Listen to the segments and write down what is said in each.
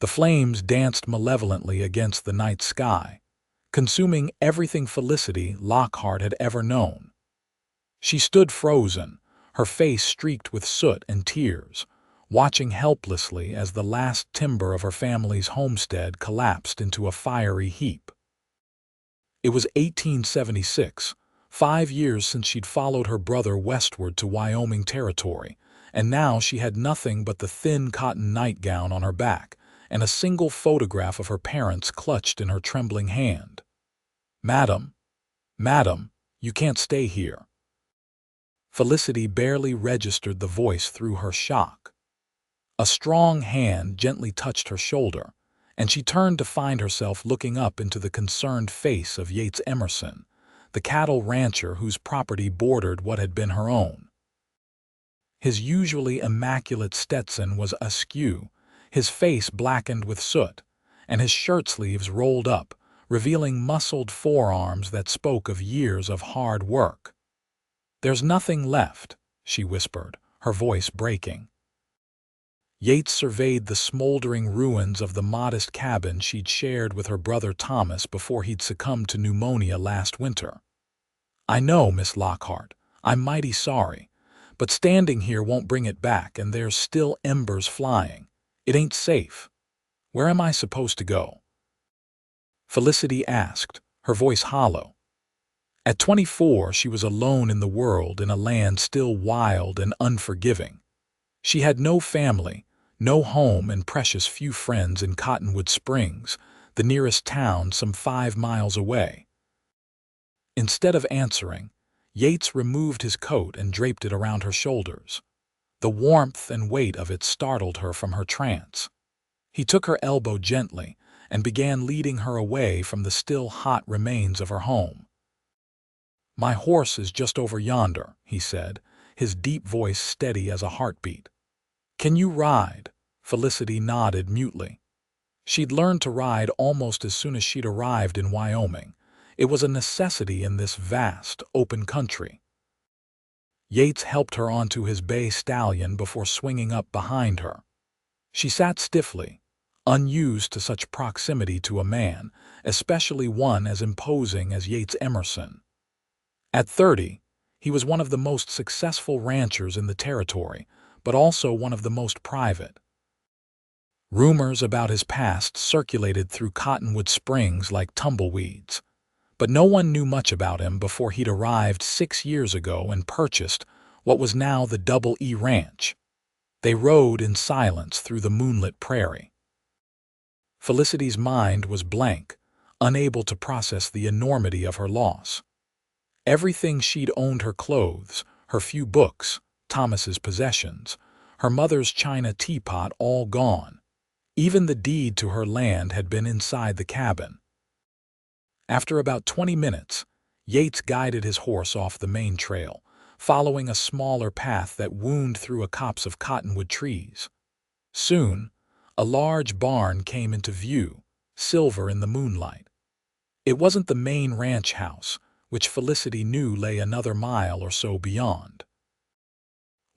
The flames danced malevolently against the night sky, consuming everything Felicity Lockhart had ever known. She stood frozen, her face streaked with soot and tears, watching helplessly as the last timber of her family's homestead collapsed into a fiery heap. It was 1876, 5 years since she'd followed her brother westward to Wyoming territory, and now she had nothing but the thin cotton nightgown on her back and a single photograph of her parents clutched in her trembling hand. "Madam, madam, you can't stay here." Felicity barely registered the voice through her shock. A strong hand gently touched her shoulder, and she turned to find herself looking up into the concerned face of Yates Emerson, the cattle rancher whose property bordered what had been her own. His usually immaculate Stetson was askew, his face blackened with soot, and his shirt sleeves rolled up, revealing muscled forearms that spoke of years of hard work. "There's nothing left," she whispered, her voice breaking. Yates surveyed the smoldering ruins of the modest cabin she'd shared with her brother Thomas before he'd succumbed to pneumonia last winter. "I know, Miss Lockhart, I'm mighty sorry, but standing here won't bring it back, and there's still embers flying. It ain't safe. Where am I supposed to go?" Felicity asked, her voice hollow. At 24, she was alone in the world in a land still wild and unforgiving. She had no family, no home, and precious few friends in Cottonwood Springs, the nearest town some 5 miles away. Instead of answering, Yates removed his coat and draped it around her shoulders. The warmth and weight of it startled her from her trance. He took her elbow gently and began leading her away from the still hot remains of her home. "My horse is just over yonder," he said, his deep voice steady as a heartbeat. "Can you ride?" Felicity nodded mutely. She'd learned to ride almost as soon as she'd arrived in Wyoming. It was a necessity in this vast, open country. Yates helped her onto his bay stallion before swinging up behind her. She sat stiffly, unused to such proximity to a man, especially one as imposing as Yates Emerson. At 30, he was one of the most successful ranchers in the territory, but also one of the most private. Rumors about his past circulated through Cottonwood Springs like tumbleweeds, but no one knew much about him before he'd arrived 6 years ago and purchased what was now the Double E Ranch. They rode in silence through the moonlit prairie. Felicity's mind was blank, unable to process the enormity of her loss. Everything she'd owned, her clothes, her few books, Thomas's possessions, her mother's china teapot, all gone. Even the deed to her land had been inside the cabin. After about 20 minutes, Yates guided his horse off the main trail, following a smaller path that wound through a copse of cottonwood trees. Soon, a large barn came into view, silver in the moonlight. It wasn't the main ranch house, which Felicity knew lay another mile or so beyond.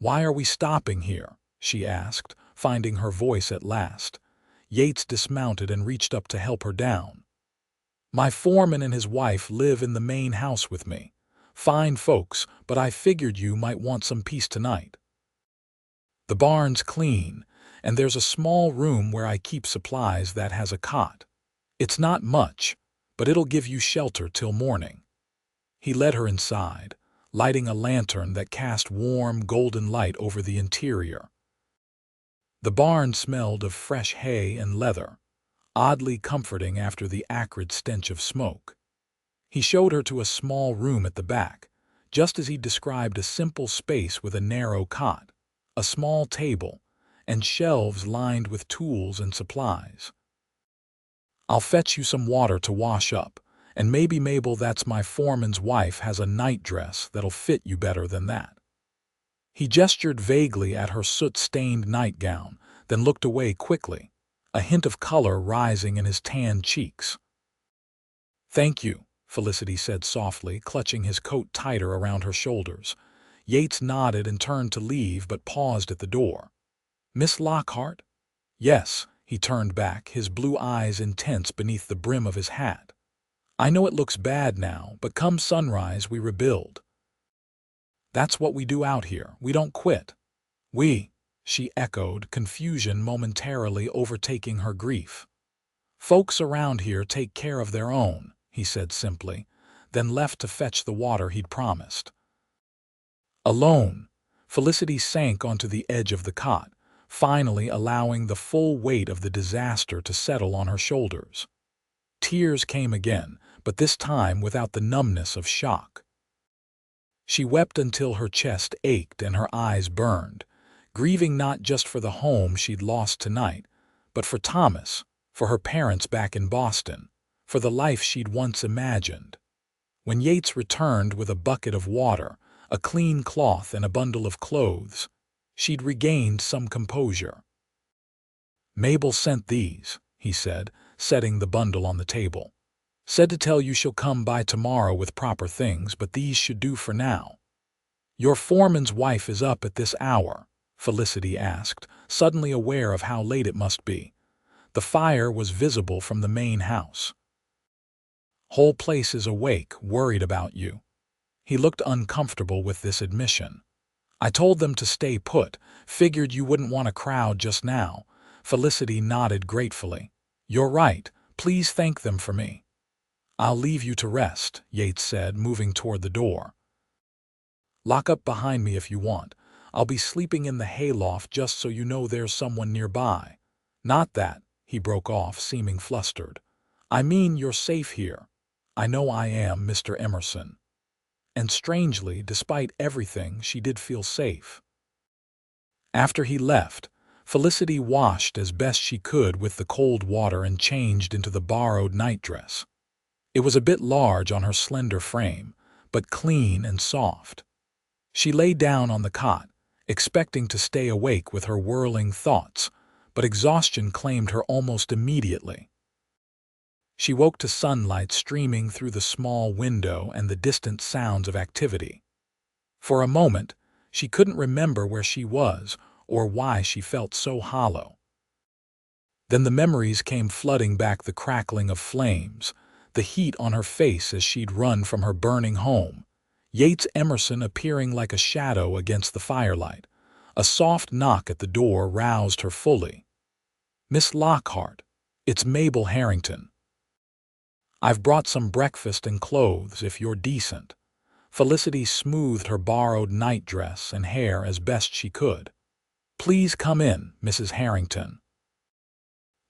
"Why are we stopping here?" she asked, finding her voice at last. Yates dismounted and reached up to help her down. "My foreman and his wife live in the main house with me. Fine folks, but I figured you might want some peace tonight. The barn's clean, and there's a small room where I keep supplies that has a cot. It's not much, but it'll give you shelter till morning." He led her inside, lighting a lantern that cast warm, golden light over the interior. The barn smelled of fresh hay and leather, oddly comforting after the acrid stench of smoke. He showed her to a small room at the back, just as he described, a simple space with a narrow cot, a small table, and shelves lined with tools and supplies. "I'll fetch you some water to wash up, and maybe Mabel, that's my foreman's wife, has a nightdress that'll fit you better than that." He gestured vaguely at her soot-stained nightgown, then looked away quickly, a hint of color rising in his tanned cheeks. "Thank you," Felicity said softly, clutching his coat tighter around her shoulders. Yates nodded and turned to leave, but paused at the door. "Miss Lockhart?" "Yes," He turned back, his blue eyes intense beneath the brim of his hat. "I know it looks bad now, but come sunrise we rebuild. That's what we do out here. We don't quit." "We," she echoed, confusion momentarily overtaking her grief. "Folks around here take care of their own," he said simply, then left to fetch the water he'd promised. Alone, Felicity sank onto the edge of the cot, finally allowing the full weight of the disaster to settle on her shoulders. Tears came again, but this time without the numbness of shock. She wept until her chest ached and her eyes burned, grieving not just for the home she'd lost tonight, but for Thomas, for her parents back in Boston, for the life she'd once imagined. When Yates returned with a bucket of water, a clean cloth and a bundle of clothes, she'd regained some composure. "Mabel sent these," he said, setting the bundle on the table. "Said to tell you she'll come by tomorrow with proper things, but these should do for now." "Your foreman's wife is up at this hour?" Felicity asked, suddenly aware of how late it must be. The fire was visible from the main house. "Whole place is awake, worried about you." He looked uncomfortable with this admission. "I told them to stay put, figured you wouldn't want a crowd just now." Felicity nodded gratefully. "You're right, please thank them for me." "I'll leave you to rest," Yates said, moving toward the door. "Lock up behind me if you want. I'll be sleeping in the hayloft just so you know there's someone nearby. Not that," he broke off, seeming flustered. "I mean you're safe here. I know I am, Mr. Emerson." And strangely, despite everything, she did feel safe. After he left, Felicity washed as best she could with the cold water and changed into the borrowed nightdress. It was a bit large on her slender frame, but clean and soft. She lay down on the cot, expecting to stay awake with her whirling thoughts, but exhaustion claimed her almost immediately. She woke to sunlight streaming through the small window and the distant sounds of activity. For a moment, she couldn't remember where she was or why she felt so hollow. Then the memories came flooding back, the crackling of flames, the heat on her face as she'd run from her burning home, Yates Emerson appearing like a shadow against the firelight. A soft knock at the door roused her fully. "Miss Lockhart, it's Mabel Harrington. I've brought some breakfast and clothes if you're decent." Felicity smoothed her borrowed nightdress and hair as best she could. "Please come in, Mrs. Harrington."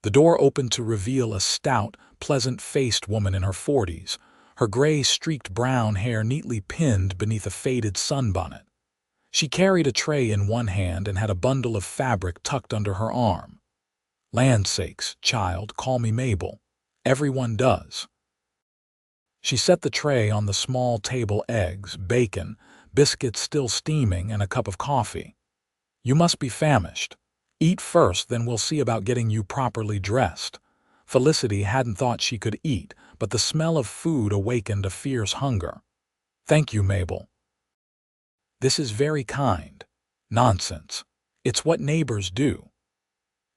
The door opened to reveal a stout, pleasant-faced woman in her 40s, her gray-streaked brown hair neatly pinned beneath a faded sunbonnet. She carried a tray in one hand and had a bundle of fabric tucked under her arm. "Land sakes, child, call me Mabel. Everyone does." She set the tray on the small table, eggs, bacon, biscuits still steaming, and a cup of coffee. "You must be famished. Eat first, then we'll see about getting you properly dressed." Felicity hadn't thought she could eat, but the smell of food awakened a fierce hunger. "Thank you, Mabel." "This is very kind." "Nonsense. It's what neighbors do."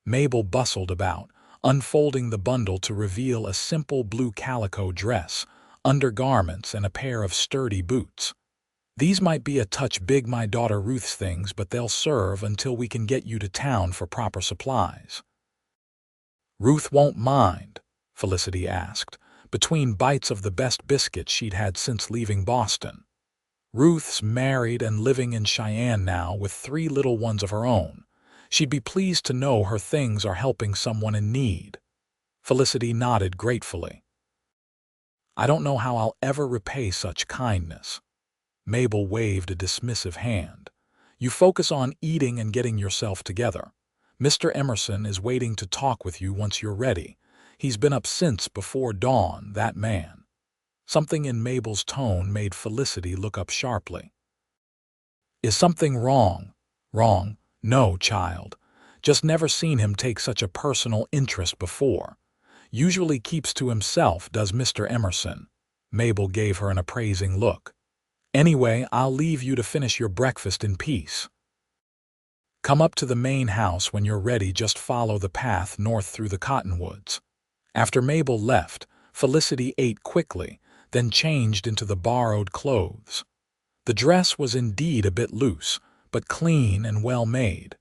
Mabel bustled about, unfolding the bundle to reveal a simple blue calico dress, undergarments, and a pair of sturdy boots. "These might be a touch big, my daughter Ruth's things, but they'll serve until we can get you to town for proper supplies." "Ruth won't mind?" Felicity asked, between bites of the best biscuit she'd had since leaving Boston. "Ruth's married and living in Cheyenne now with 3 little ones of her own. She'd be pleased to know her things are helping someone in need." Felicity nodded gratefully. "I don't know how I'll ever repay such kindness." Mabel waved a dismissive hand. "You focus on eating and getting yourself together. Mr. Emerson is waiting to talk with you once you're ready. He's been up since before dawn, that man." Something in Mabel's tone made Felicity look up sharply. "Is something wrong?" "Wrong? No, child. Just never seen him take such a personal interest before. Usually keeps to himself, does Mr. Emerson." Mabel gave her an appraising look. "Anyway, I'll leave you to finish your breakfast in peace." Come up to the main house when you're ready. Just follow the path north through the cottonwoods." After Mabel left, Felicity ate quickly, then changed into the borrowed clothes. The dress was indeed a bit loose, but clean and well made.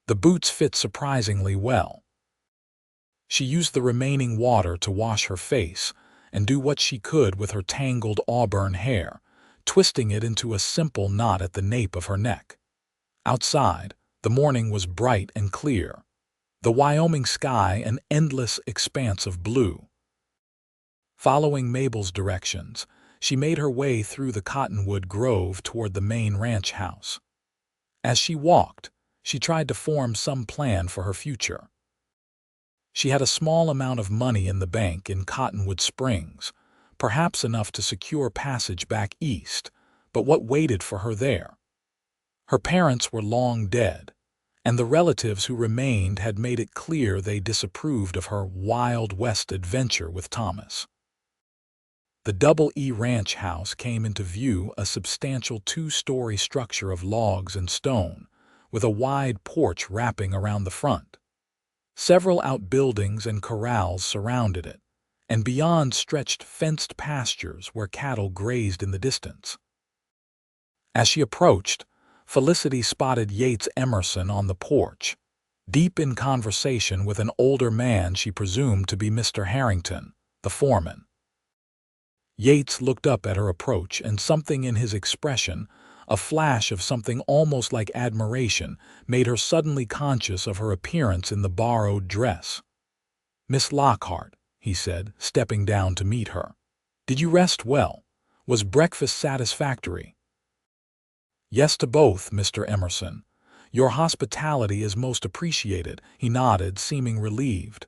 The boots fit surprisingly well. She used the remaining water to wash her face and do what she could with her tangled auburn hair, twisting it into a simple knot at the nape of her neck. Outside, the morning was bright and clear, the Wyoming sky an endless expanse of blue. Following Mabel's directions, she made her way through the cottonwood grove toward the main ranch house. As she walked, she tried to form some plan for her future. She had a small amount of money in the bank in Cottonwood Springs, perhaps enough to secure passage back east, but what waited for her there? Her parents were long dead, and the relatives who remained had made it clear they disapproved of her Wild West adventure with Thomas. The Double E Ranch house came into view, a substantial two-story structure of logs and stone, with a wide porch wrapping around the front. Several outbuildings and corrals surrounded it, and beyond stretched fenced pastures where cattle grazed in the distance. As she approached, Felicity spotted Yates Emerson on the porch, deep in conversation with an older man she presumed to be Mr. Harrington, the foreman. Yates looked up at her approach, and something in his expression, a flash of something almost like admiration, made her suddenly conscious of her appearance in the borrowed dress. "Miss Lockhart," he said, stepping down to meet her. "Did you rest well? Was breakfast satisfactory?" "Yes to both, Mr. Emerson. Your hospitality is most appreciated," he nodded, seeming relieved.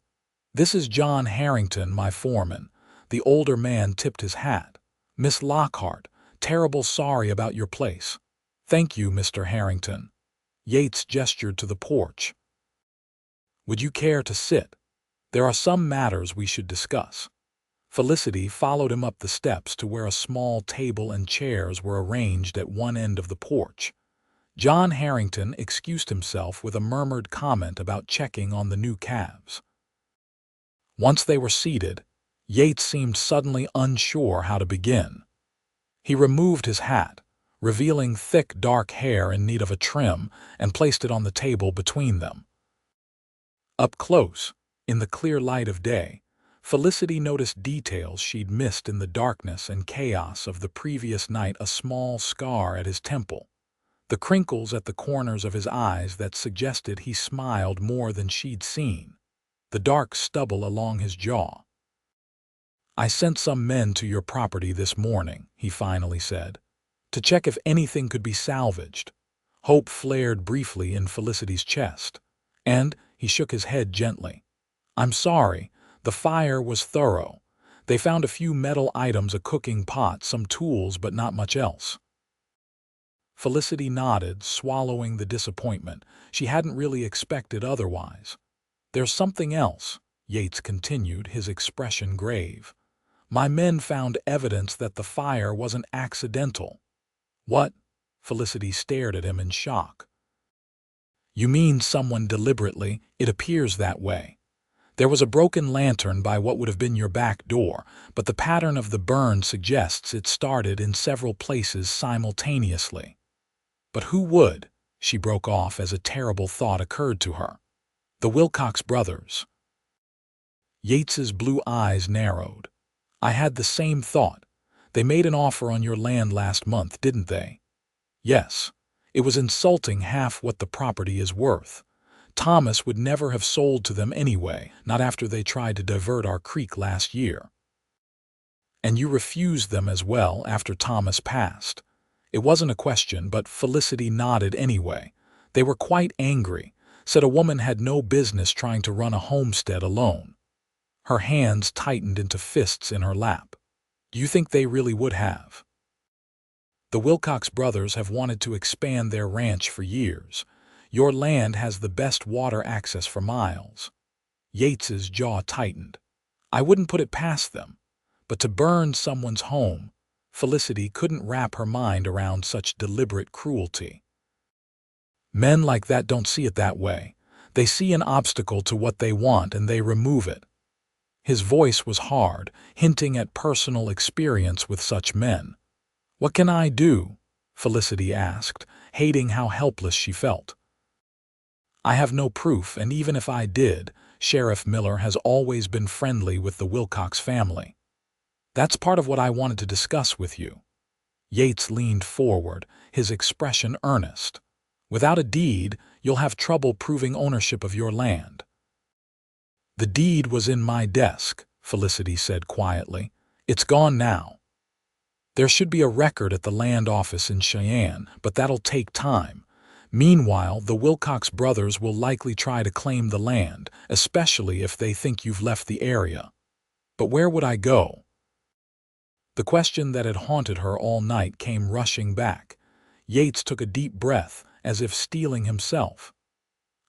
"This is John Harrington, my foreman." The older man tipped his hat. "Miss Lockhart, terrible sorry about your place." "Thank you, Mr. Harrington." Yates gestured to the porch. "Would you care to sit? There are some matters we should discuss." Felicity followed him up the steps to where a small table and chairs were arranged at one end of the porch. John Harrington excused himself with a murmured comment about checking on the new calves. Once they were seated, Yates seemed suddenly unsure how to begin. He removed his hat, revealing thick dark hair in need of a trim, and placed it on the table between them. Up close, in the clear light of day, Felicity noticed details she'd missed in the darkness and chaos of the previous night: a small scar at his temple, the crinkles at the corners of his eyes that suggested he smiled more than she'd seen, the dark stubble along his jaw. "I sent some men to your property this morning," he finally said, "to check if anything could be salvaged." Hope flared briefly in Felicity's chest, and he shook his head gently. "I'm sorry, the fire was thorough. They found a few metal items, a cooking pot, some tools, but not much else." Felicity nodded, swallowing the disappointment. She hadn't really expected otherwise. "There's something else," Yates continued, his expression grave. "My men found evidence that the fire wasn't accidental." "What?" Felicity stared at him in shock. "You mean someone deliberately? It appears that way. There was a broken lantern by what would have been your back door, but the pattern of the burn suggests it started in several places simultaneously." "But who would?" She broke off as a terrible thought occurred to her. "The Wilcox brothers." Yates's blue eyes narrowed. "I had the same thought. They made an offer on your land last month, didn't they?" "Yes. It was insulting, half what the property is worth. Thomas would never have sold to them anyway, not after they tried to divert our creek last year." "And you refused them as well after Thomas passed?" It wasn't a question, but Felicity nodded anyway. "They were quite angry, said a woman had no business trying to run a homestead alone." Her hands tightened into fists in her lap. "Do you think they really would have?" "The Wilcox brothers have wanted to expand their ranch for years. Your land has the best water access for miles." Yates's jaw tightened. "I wouldn't put it past them. But to burn someone's home," Felicity couldn't wrap her mind around such deliberate cruelty. Men like that don't see it that way. They see an obstacle to what they want and they remove it. His voice was hard, hinting at personal experience with such men. "What can I do?" Felicity asked, hating how helpless she felt. "I have no proof, and even if I did, Sheriff Miller has always been friendly with the Wilcox family. That's part of what I wanted to discuss with you." Yates leaned forward, his expression earnest. "Without a deed, you'll have trouble proving ownership of your land." "The deed was in my desk," Felicity said quietly. "It's gone now. There should be a record at the land office in Cheyenne, but that'll take time. Meanwhile, the Wilcox brothers will likely try to claim the land, especially if they think you've left the area. But where would I go?" The question that had haunted her all night came rushing back. Yates took a deep breath, as if steeling himself.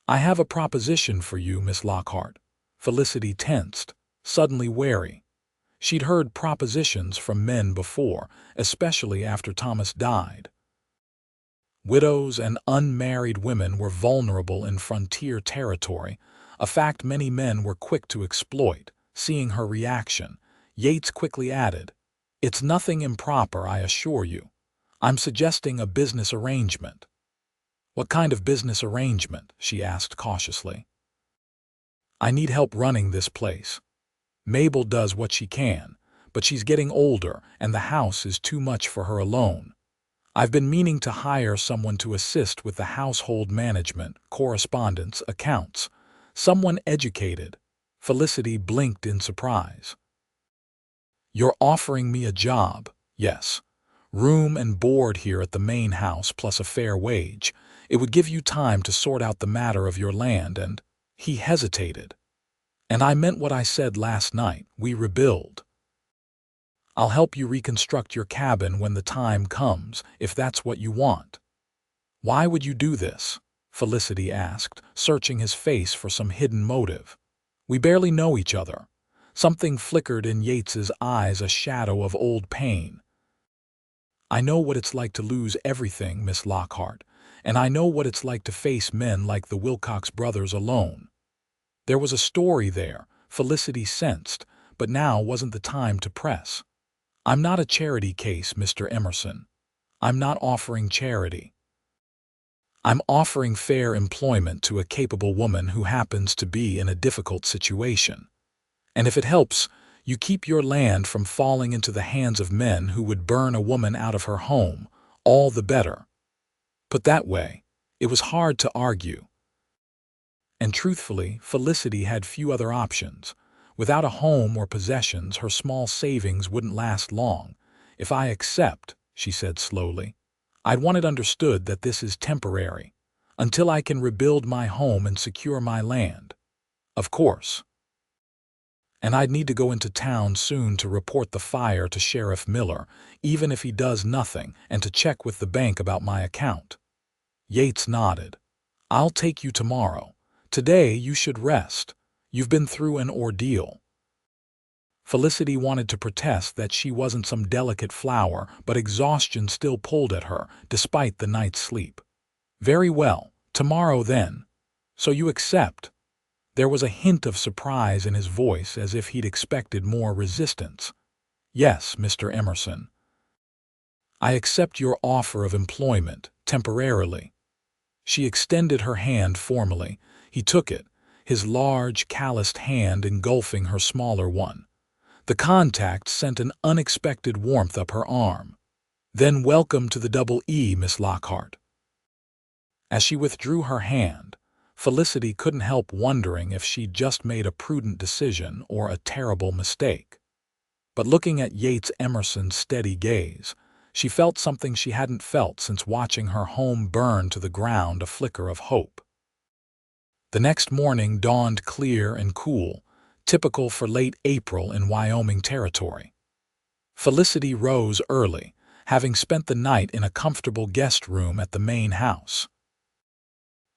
"I have a proposition for you, Miss Lockhart." Felicity tensed, suddenly wary. She'd heard propositions from men before, especially after Thomas died. Widows and unmarried women were vulnerable in frontier territory, a fact many men were quick to exploit. Seeing her reaction, Yates quickly added, "It's nothing improper, I assure you. I'm suggesting a business arrangement." "What kind of business arrangement?" she asked cautiously. "I need help running this place. Mabel does what she can, but she's getting older and the house is too much for her alone. I've been meaning to hire someone to assist with the household management, correspondence, accounts. Someone educated." Felicity blinked in surprise. "You're offering me a job?" "Yes. Room and board here at the main house plus a fair wage. It would give you time to sort out the matter of your land and—" He hesitated. "And I meant what I said last night. We rebuild. I'll help you reconstruct your cabin when the time comes, if that's what you want." "Why would you do this?" Felicity asked, searching his face for some hidden motive. "We barely know each other." Something flickered in Yates's eyes, a shadow of old pain. "I know what it's like to lose everything, Miss Lockhart, and I know what it's like to face men like the Wilcox brothers alone." There was a story there, Felicity sensed, but now wasn't the time to press. "I'm not a charity case, Mr. Emerson. I'm not offering charity. I'm offering fair employment to a capable woman who happens to be in a difficult situation. And if it helps, you keep your land from falling into the hands of men who would burn a woman out of her home, all the better." Put that way, it was hard to argue. And truthfully, Felicity had few other options. Without a home or possessions, her small savings wouldn't last long. "If I accept," she said slowly, "I'd want it understood that this is temporary, until I can rebuild my home and secure my land. Of course. And I'd need to go into town soon to report the fire to Sheriff Miller, even if he does nothing, and to check with the bank about my account." Yates nodded. "I'll take you tomorrow. Today you should rest. You've been through an ordeal." Felicity wanted to protest that she wasn't some delicate flower, but exhaustion still pulled at her, despite the night's sleep. "Very well, tomorrow then. So you accept?" There was a hint of surprise in his voice, as if he'd expected more resistance. "Yes, Mr. Emerson. I accept your offer of employment, temporarily." She extended her hand formally. He took it, his large, calloused hand engulfing her smaller one. The contact sent an unexpected warmth up her arm. "Then welcome to the Double E, Miss Lockhart." As she withdrew her hand, Felicity couldn't help wondering if she'd just made a prudent decision or a terrible mistake. But looking at Yates Emerson's steady gaze, she felt something she hadn't felt since watching her home burn to the ground, a flicker of hope. The next morning dawned clear and cool, typical for late April in Wyoming territory. Felicity rose early, having spent the night in a comfortable guest room at the main house.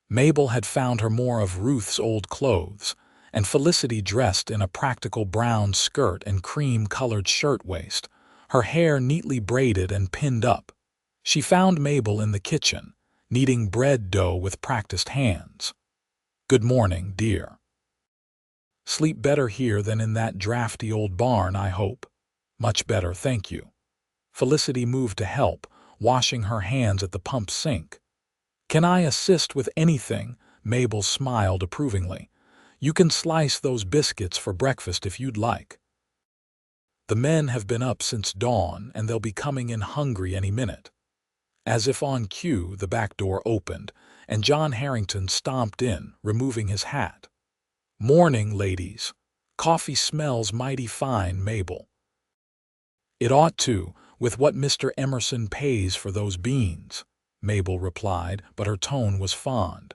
Mabel had found her more of Ruth's old clothes, and Felicity dressed in a practical brown skirt and cream-colored shirtwaist, her hair neatly braided and pinned up. She found Mabel in the kitchen, kneading bread dough with practiced hands. "Good morning, dear. Sleep better here than in that drafty old barn, I hope." "Much better, thank you." Felicity moved to help, washing her hands at the pump sink. "Can I assist with anything?" Mabel smiled approvingly. "You can slice those biscuits for breakfast if you'd like. The men have been up since dawn, and they'll be coming in hungry any minute." As if on cue, the back door opened, and John Harrington stomped in, removing his hat. "Morning, ladies. Coffee smells mighty fine, Mabel." "It ought to, with what Mr. Emerson pays for those beans," Mabel replied, but her tone was fond.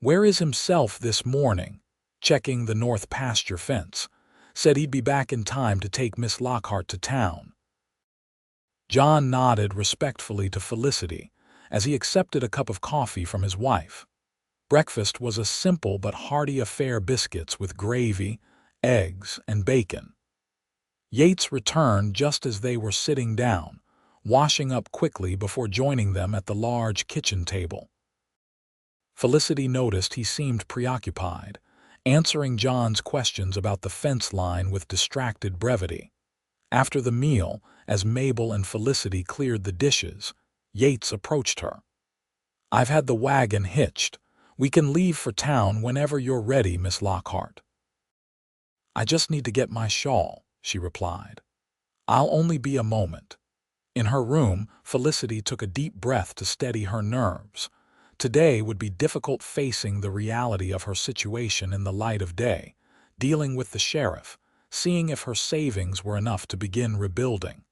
"Where is himself this morning?" "Checking the north pasture fence. Said he'd be back in time to take Miss Lockhart to town." John nodded respectfully to Felicity as he accepted a cup of coffee from his wife. Breakfast was a simple but hearty affair: biscuits with gravy, eggs, and bacon. Yates returned just as they were sitting down, washing up quickly before joining them at the large kitchen table. Felicity noticed he seemed preoccupied, answering John's questions about the fence line with distracted brevity. After the meal, as Mabel and Felicity cleared the dishes, Yates approached her. "I've had the wagon hitched. We can leave for town whenever you're ready, Miss Lockhart." "I just need to get my shawl," she replied. "I'll only be a moment." In her room, Felicity took a deep breath to steady her nerves. Today would be difficult, facing the reality of her situation in the light of day, dealing with the sheriff, seeing if her savings were enough to begin rebuilding.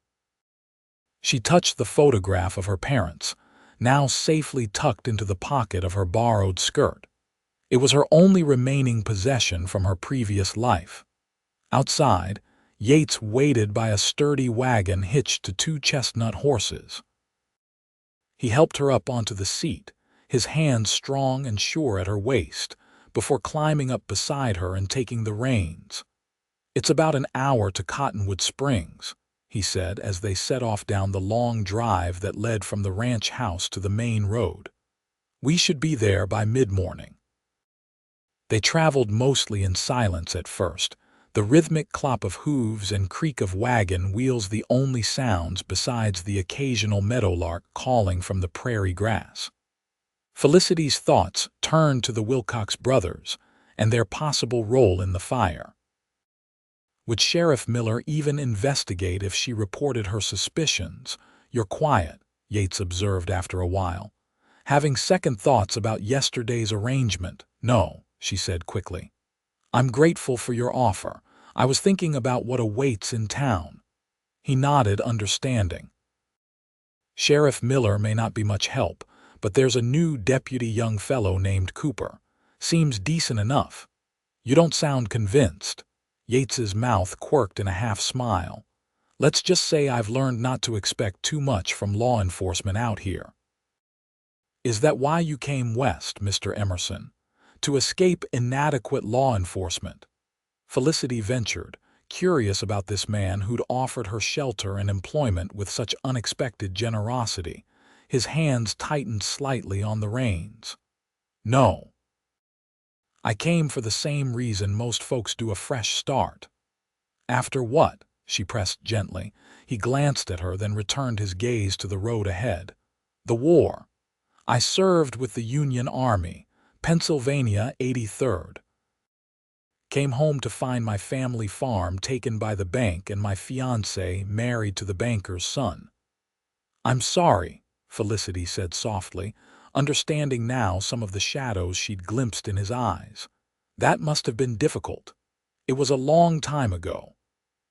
She touched the photograph of her parents, now safely tucked into the pocket of her borrowed skirt. It was her only remaining possession from her previous life. Outside, Yates waited by a sturdy wagon hitched to two chestnut horses. He helped her up onto the seat, his hands strong and sure at her waist, before climbing up beside her and taking the reins. "It's about an hour to Cottonwood Springs," he said as they set off down the long drive that led from the ranch house to the main road. "We should be there by mid-morning." They traveled mostly in silence at first, the rhythmic clop of hooves and creak of wagon wheels the only sounds besides the occasional meadowlark calling from the prairie grass. Felicity's thoughts turned to the Wilcox brothers and their possible role in the fire. Would Sheriff Miller even investigate if she reported her suspicions? "You're quiet," Yates observed after a while. "Having second thoughts about yesterday's arrangement?" "No," she said quickly. "I'm grateful for your offer. I was thinking about what awaits in town." He nodded, understanding. "Sheriff Miller may not be much help, but there's a new deputy young fellow named Cooper. Seems decent enough." "You don't sound convinced." Yates's mouth quirked in a half-smile. "Let's just say I've learned not to expect too much from law enforcement out here." "Is that why you came west, Mr. Emerson? To escape inadequate law enforcement?" Felicity ventured, curious about this man who'd offered her shelter and employment with such unexpected generosity. His hands tightened slightly on the reins. "No. I came for the same reason most folks do: a fresh start." "After what?" she pressed gently. He glanced at her, then returned his gaze to the road ahead. "The war. I served with the Union Army, Pennsylvania 83rd. Came home to find my family farm taken by the bank and my fiancé married to the banker's son." "I'm sorry," Felicity said softly, understanding now some of the shadows she'd glimpsed in his eyes. "That must have been difficult. It was a long time ago."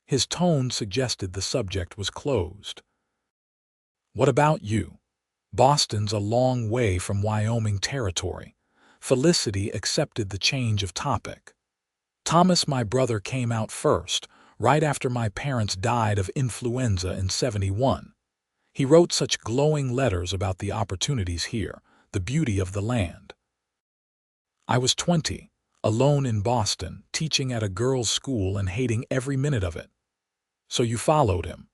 His tone suggested the subject was closed. "What about you? Boston's a long way from Wyoming territory." Felicity accepted the change of topic. "Thomas, my brother, came out first, right after my parents died of influenza in '71. He wrote such glowing letters about the opportunities here, the beauty of the land. I was 20, alone in Boston, teaching at a girls' school and hating every minute of it." "So you followed him?"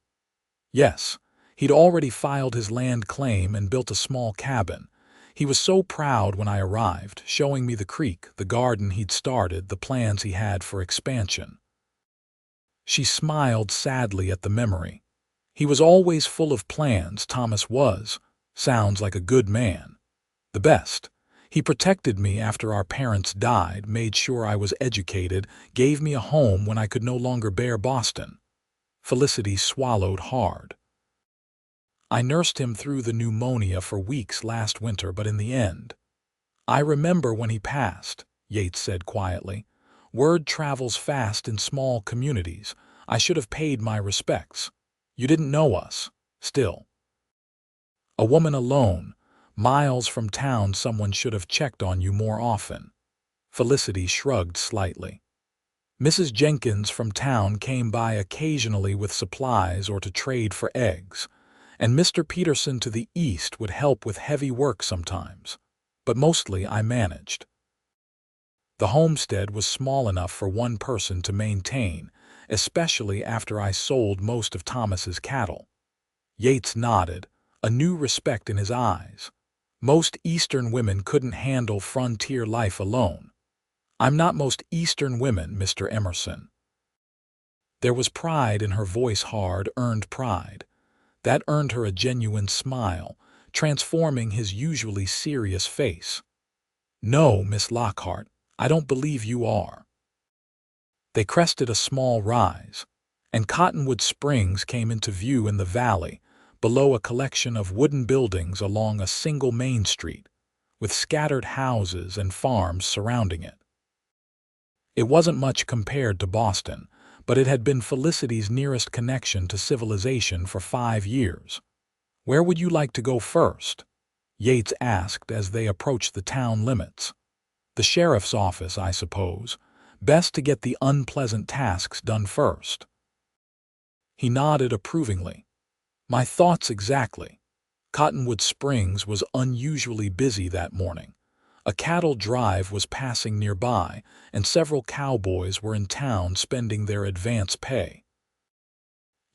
"Yes. He'd already filed his land claim and built a small cabin. He was so proud when I arrived, showing me the creek, the garden he'd started, the plans he had for expansion. She smiled sadly at the memory. He was always full of plans, Thomas was. Sounds like a good man. The best. He protected me after our parents died, made sure I was educated, gave me a home when I could no longer bear Boston. Felicity swallowed hard. I nursed him through the pneumonia for weeks last winter, but in the end, I remember when he passed, Yates said quietly. Word travels fast in small communities. I should have paid my respects. You didn't know us. Still. A woman alone, miles from town, someone should have checked on you more often. Felicity shrugged slightly. Mrs. Jenkins from town came by occasionally with supplies or to trade for eggs, and Mr. Peterson to the east would help with heavy work sometimes. But mostly I managed. The homestead was small enough for one person to maintain, especially after I sold most of Thomas's cattle. Yates nodded, a new respect in his eyes. Most Eastern women couldn't handle frontier life alone. I'm not most Eastern women, Mr. Emerson. There was pride in her voice, hard-earned pride. That earned her a genuine smile, transforming his usually serious face. No, Miss Lockhart, I don't believe you are. They crested a small rise, and Cottonwood Springs came into view in the valley, below a collection of wooden buildings along a single main street, with scattered houses and farms surrounding it. It wasn't much compared to Boston, but it had been Felicity's nearest connection to civilization for 5 years. Where would you like to go first? Yates asked as they approached the town limits. The sheriff's office, I suppose. Best to get the unpleasant tasks done first. He nodded approvingly. My thoughts exactly. Cottonwood Springs was unusually busy that morning. A cattle drive was passing nearby, and several cowboys were in town spending their advance pay.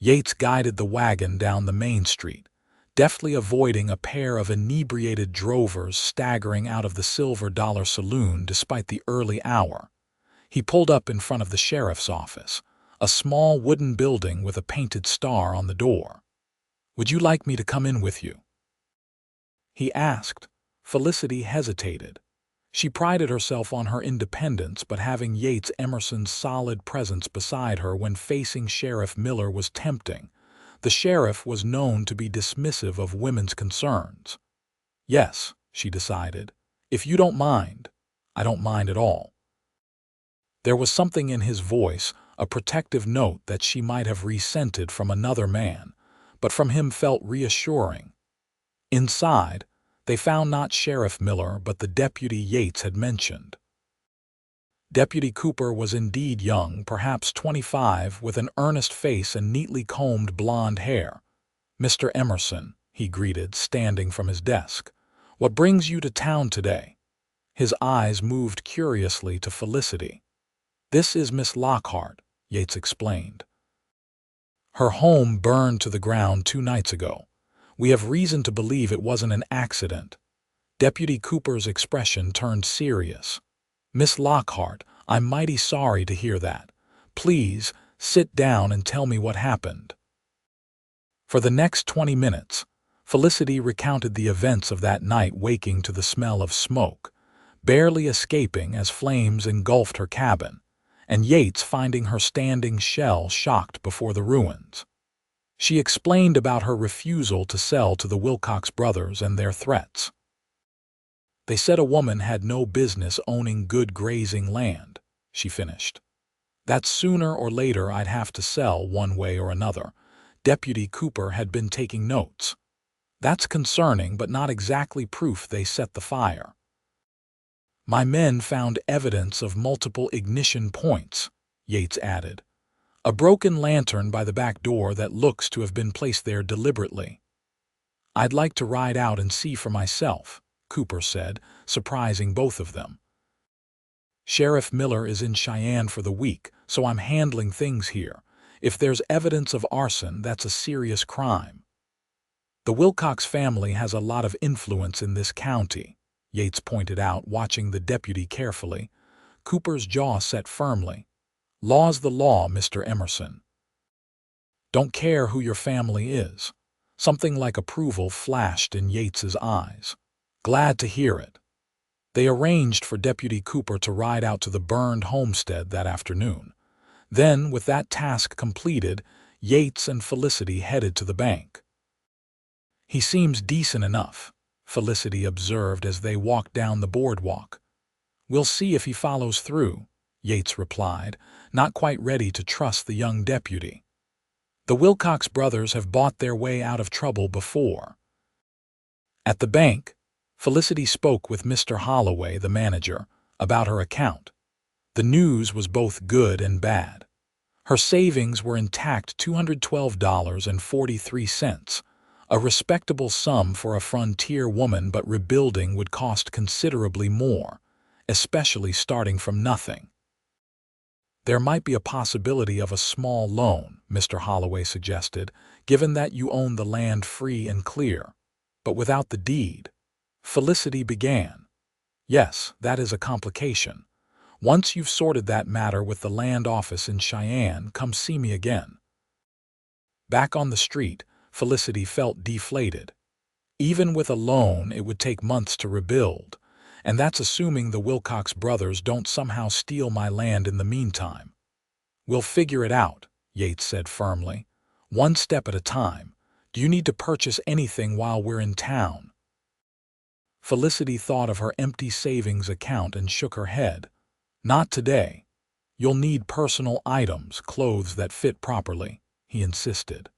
Yates guided the wagon down the main street, deftly avoiding a pair of inebriated drovers staggering out of the Silver Dollar Saloon despite the early hour. He pulled up in front of the sheriff's office, a small wooden building with a painted star on the door. Would you like me to come in with you? He asked. Felicity hesitated. She prided herself on her independence, but having Yates Emerson's solid presence beside her when facing Sheriff Miller was tempting. The sheriff was known to be dismissive of women's concerns. Yes, she decided. If you don't mind. I don't mind at all. There was something in his voice, a protective note that she might have resented from another man, but from him felt reassuring. Inside, they found not Sheriff Miller but the deputy Yates had mentioned. Deputy Cooper was indeed young, perhaps 25, with an earnest face and neatly combed blonde hair. Mr. Emerson, he greeted, standing from his desk. What brings you to town today? His eyes moved curiously to Felicity. This is Miss Lockhart, Yates explained. Her home burned to the ground 2 nights ago. We have reason to believe it wasn't an accident. Deputy Cooper's expression turned serious. Miss Lockhart, I'm mighty sorry to hear that. Please, sit down and tell me what happened. For the next 20 minutes, Felicity recounted the events of that night, waking to the smell of smoke, barely escaping as flames engulfed her cabin, and Yates finding her standing shell-shocked before the ruins. She explained about her refusal to sell to the Wilcox brothers and their threats. They said a woman had no business owning good grazing land, she finished. That sooner or later I'd have to sell one way or another. Deputy Cooper had been taking notes. That's concerning, but not exactly proof they set the fire. My men found evidence of multiple ignition points, Yates added. A broken lantern by the back door that looks to have been placed there deliberately. I'd like to ride out and see for myself, Cooper said, surprising both of them. Sheriff Miller is in Cheyenne for the week, so I'm handling things here. If there's evidence of arson, that's a serious crime. The Wilcox family has a lot of influence in this county, Yates pointed out, watching the deputy carefully. Cooper's jaw set firmly. Law's the law, Mr. Emerson. Don't care who your family is. Something like approval flashed in Yates's eyes. Glad to hear it. They arranged for Deputy Cooper to ride out to the burned homestead that afternoon. Then, with that task completed, Yates and Felicity headed to the bank. He seems decent enough, Felicity observed as they walked down the boardwalk. We'll see if he follows through, Yates replied, not quite ready to trust the young deputy. The Wilcox brothers have bought their way out of trouble before. At the bank, Felicity spoke with Mr. Holloway, the manager, about her account. The news was both good and bad. Her savings were intact, $212.43, a respectable sum for a frontier woman, but rebuilding would cost considerably more, especially starting from nothing. There might be a possibility of a small loan, Mr. Holloway suggested, given that you own the land free and clear, but without the deed. Felicity began. Yes, that is a complication. Once you've sorted that matter with the land office in Cheyenne, come see me again. Back on the street, Felicity felt deflated. Even with a loan, it would take months to rebuild, and that's assuming the Wilcox brothers don't somehow steal my land in the meantime. We'll figure it out, Yates said firmly. One step at a time. Do you need to purchase anything while we're in town? Felicity thought of her empty savings account and shook her head. Not today. You'll need personal items, clothes that fit properly, he insisted.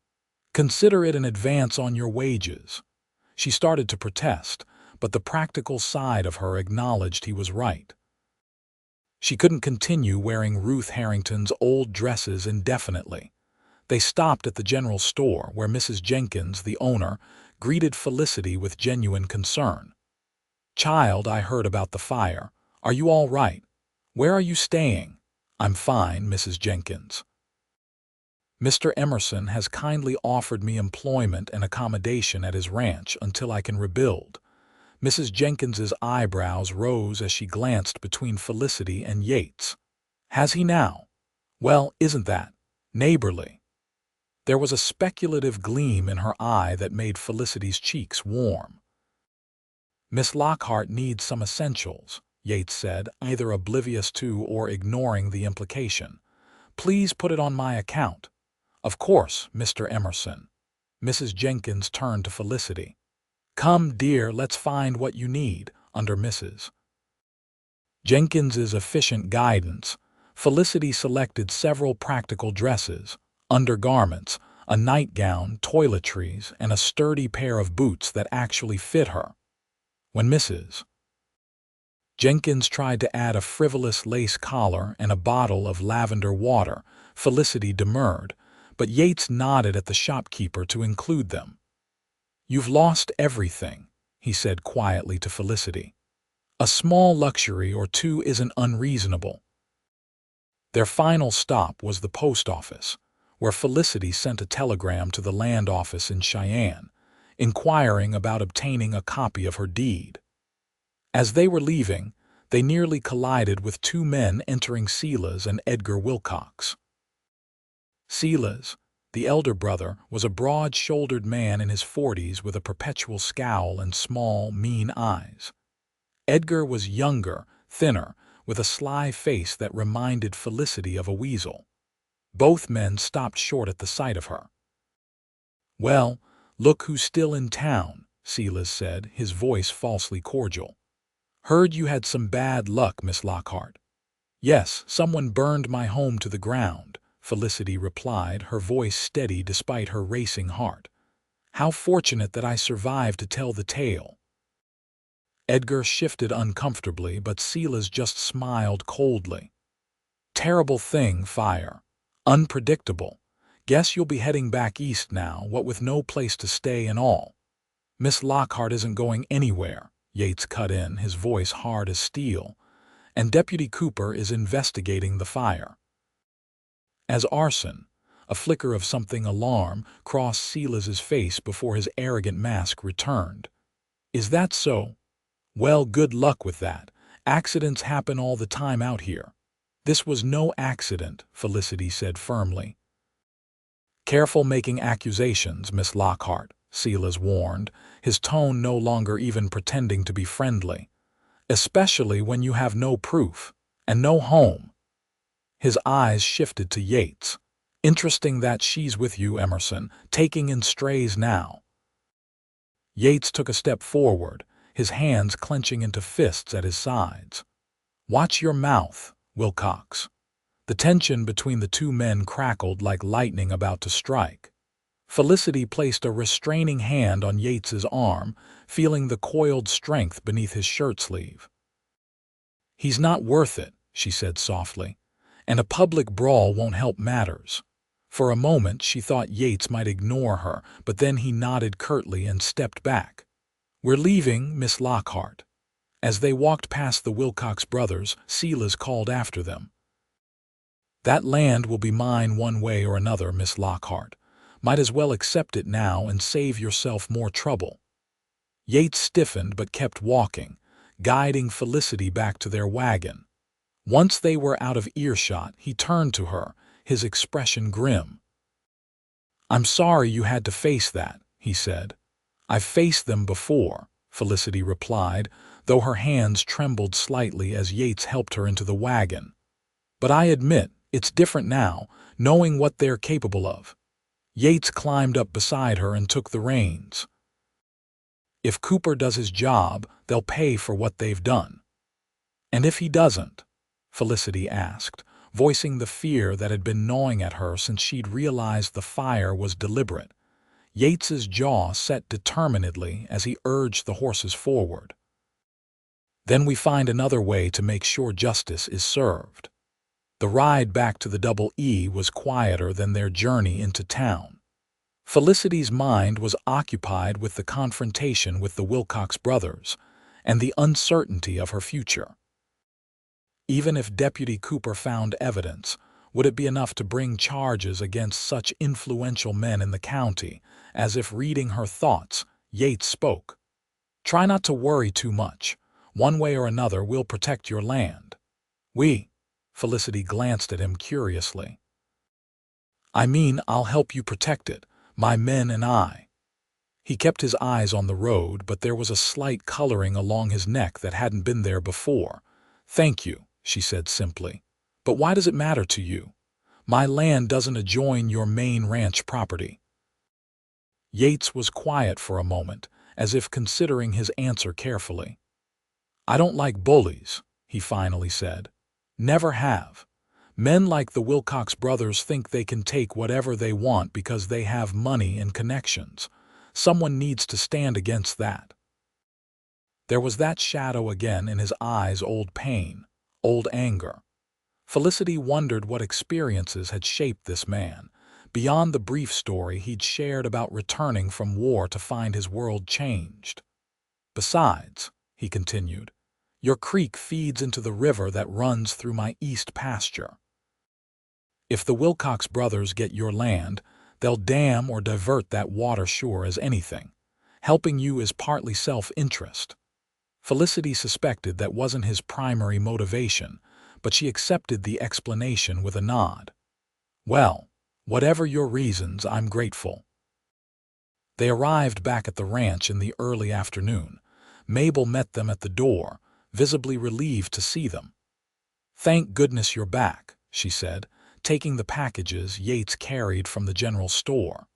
Consider it an advance on your wages. She started to protest, but the practical side of her acknowledged he was right. She couldn't continue wearing Ruth Harrington's old dresses indefinitely. They stopped at the general store, where Mrs. Jenkins, the owner, greeted Felicity with genuine concern. Child, I heard about the fire. Are you all right? Where are you staying? I'm fine, Mrs. Jenkins. Mr. Emerson has kindly offered me employment and accommodation at his ranch until I can rebuild. Mrs. Jenkins's eyebrows rose as she glanced between Felicity and Yates. Has he now? Well, isn't that neighborly? There was a speculative gleam in her eye that made Felicity's cheeks warm. Miss Lockhart needs some essentials, Yates said, either oblivious to or ignoring the implication. Please put it on my account. Of course, Mr. Emerson. Mrs. Jenkins turned to Felicity. Come, dear, let's find what you need. Under Mrs. Jenkins's efficient guidance, Felicity selected several practical dresses, undergarments, a nightgown, toiletries, and a sturdy pair of boots that actually fit her. When Mrs. Jenkins tried to add a frivolous lace collar and a bottle of lavender water, Felicity demurred, but Yates nodded at the shopkeeper to include them. You've lost everything, he said quietly to Felicity. A small luxury or two isn't unreasonable. Their final stop was the post office, where Felicity sent a telegram to the land office in Cheyenne, inquiring about obtaining a copy of her deed. As they were leaving, they nearly collided with two men entering Silas and Edgar Wilcox. Silas, the elder brother, was a broad-shouldered man in his 40s with a perpetual scowl and small, mean eyes. Edgar was younger, thinner, with a sly face that reminded Felicity of a weasel. Both men stopped short at the sight of her. Well, look who's still in town, Silas said, his voice falsely cordial. Heard you had some bad luck, Miss Lockhart. Yes, someone burned my home to the ground, Felicity replied, her voice steady despite her racing heart. How fortunate that I survived to tell the tale. Edgar shifted uncomfortably, but Silas just smiled coldly. Terrible thing, fire. Unpredictable. Guess you'll be heading back east now, what with no place to stay and all. Miss Lockhart isn't going anywhere, Yates cut in, his voice hard as steel, and Deputy Cooper is investigating the fire. As arson, A flicker of something alarm crossed Silas's face before his arrogant mask returned. "Is that so? Well, good luck with that. Accidents happen all the time out here." "This was no accident," Felicity said firmly. "Careful making accusations, Miss Lockhart," Silas warned, his tone no longer even pretending to be friendly. "Especially when you have no proof, and no home." His eyes shifted to Yates. "Interesting that she's with you, Emerson, taking in strays now." Yates took a step forward, his hands clenching into fists at his sides. "Watch your mouth, Wilcox." The tension between the two men crackled like lightning about to strike. Felicity placed a restraining hand on Yates's arm, feeling the coiled strength beneath his shirt sleeve. "He's not worth it," she said softly, "and a public brawl won't help matters." For a moment she thought Yates might ignore her, but then he nodded curtly and stepped back. "We're leaving, Miss Lockhart." As they walked past the Wilcox brothers, Silas called after them. "That land will be mine one way or another, Miss Lockhart. Might as well accept it now and save yourself more trouble." Yates stiffened but kept walking, guiding Felicity back to their wagon. Once they were out of earshot, he turned to her, his expression grim. "I'm sorry you had to face that," he said. "I've faced them before," Felicity replied, though her hands trembled slightly as Yates helped her into the wagon. "But I admit, it's different now, knowing what they're capable of." Yates climbed up beside her and took the reins. "If Cooper does his job, they'll pay for what they've done." "And if he doesn't?" Felicity asked, voicing the fear that had been gnawing at her since she'd realized the fire was deliberate. Yates's jaw set determinedly as he urged the horses forward. "Then we find another way to make sure justice is served." The ride back to the Double E was quieter than their journey into town. Felicity's mind was occupied with the confrontation with the Wilcox brothers and the uncertainty of her future. Even if Deputy Cooper found evidence, would it be enough to bring charges against such influential men in the county? As if reading her thoughts, Yates spoke. "Try not to worry too much. One way or another, we'll protect your land." "We?" Felicity glanced at him curiously. "I mean, I'll help you protect it, my men and I." He kept his eyes on the road, but there was a slight coloring along his neck that hadn't been there before. "Thank you," she said simply. "But why does it matter to you? My land doesn't adjoin your main ranch property." Yates was quiet for a moment, as if considering his answer carefully. "I don't like bullies," he finally said. "Never have. Men like the Wilcox brothers think they can take whatever they want because they have money and connections. Someone needs to stand against that." There was that shadow again in his eyes, old pain, old anger. Felicity wondered what experiences had shaped this man, beyond the brief story he'd shared about returning from war to find his world changed. "Besides," he continued, "your creek feeds into the river that runs through my east pasture. If the Wilcox brothers get your land, they'll dam or divert that water sure as anything. Helping you is partly self-interest." Felicity suspected that wasn't his primary motivation, but she accepted the explanation with a nod. "Well, whatever your reasons, I'm grateful." They arrived back at the ranch in the early afternoon. Mabel met them at the door, visibly relieved to see them. "Thank goodness you're back," she said, taking the packages Yates carried from the general store.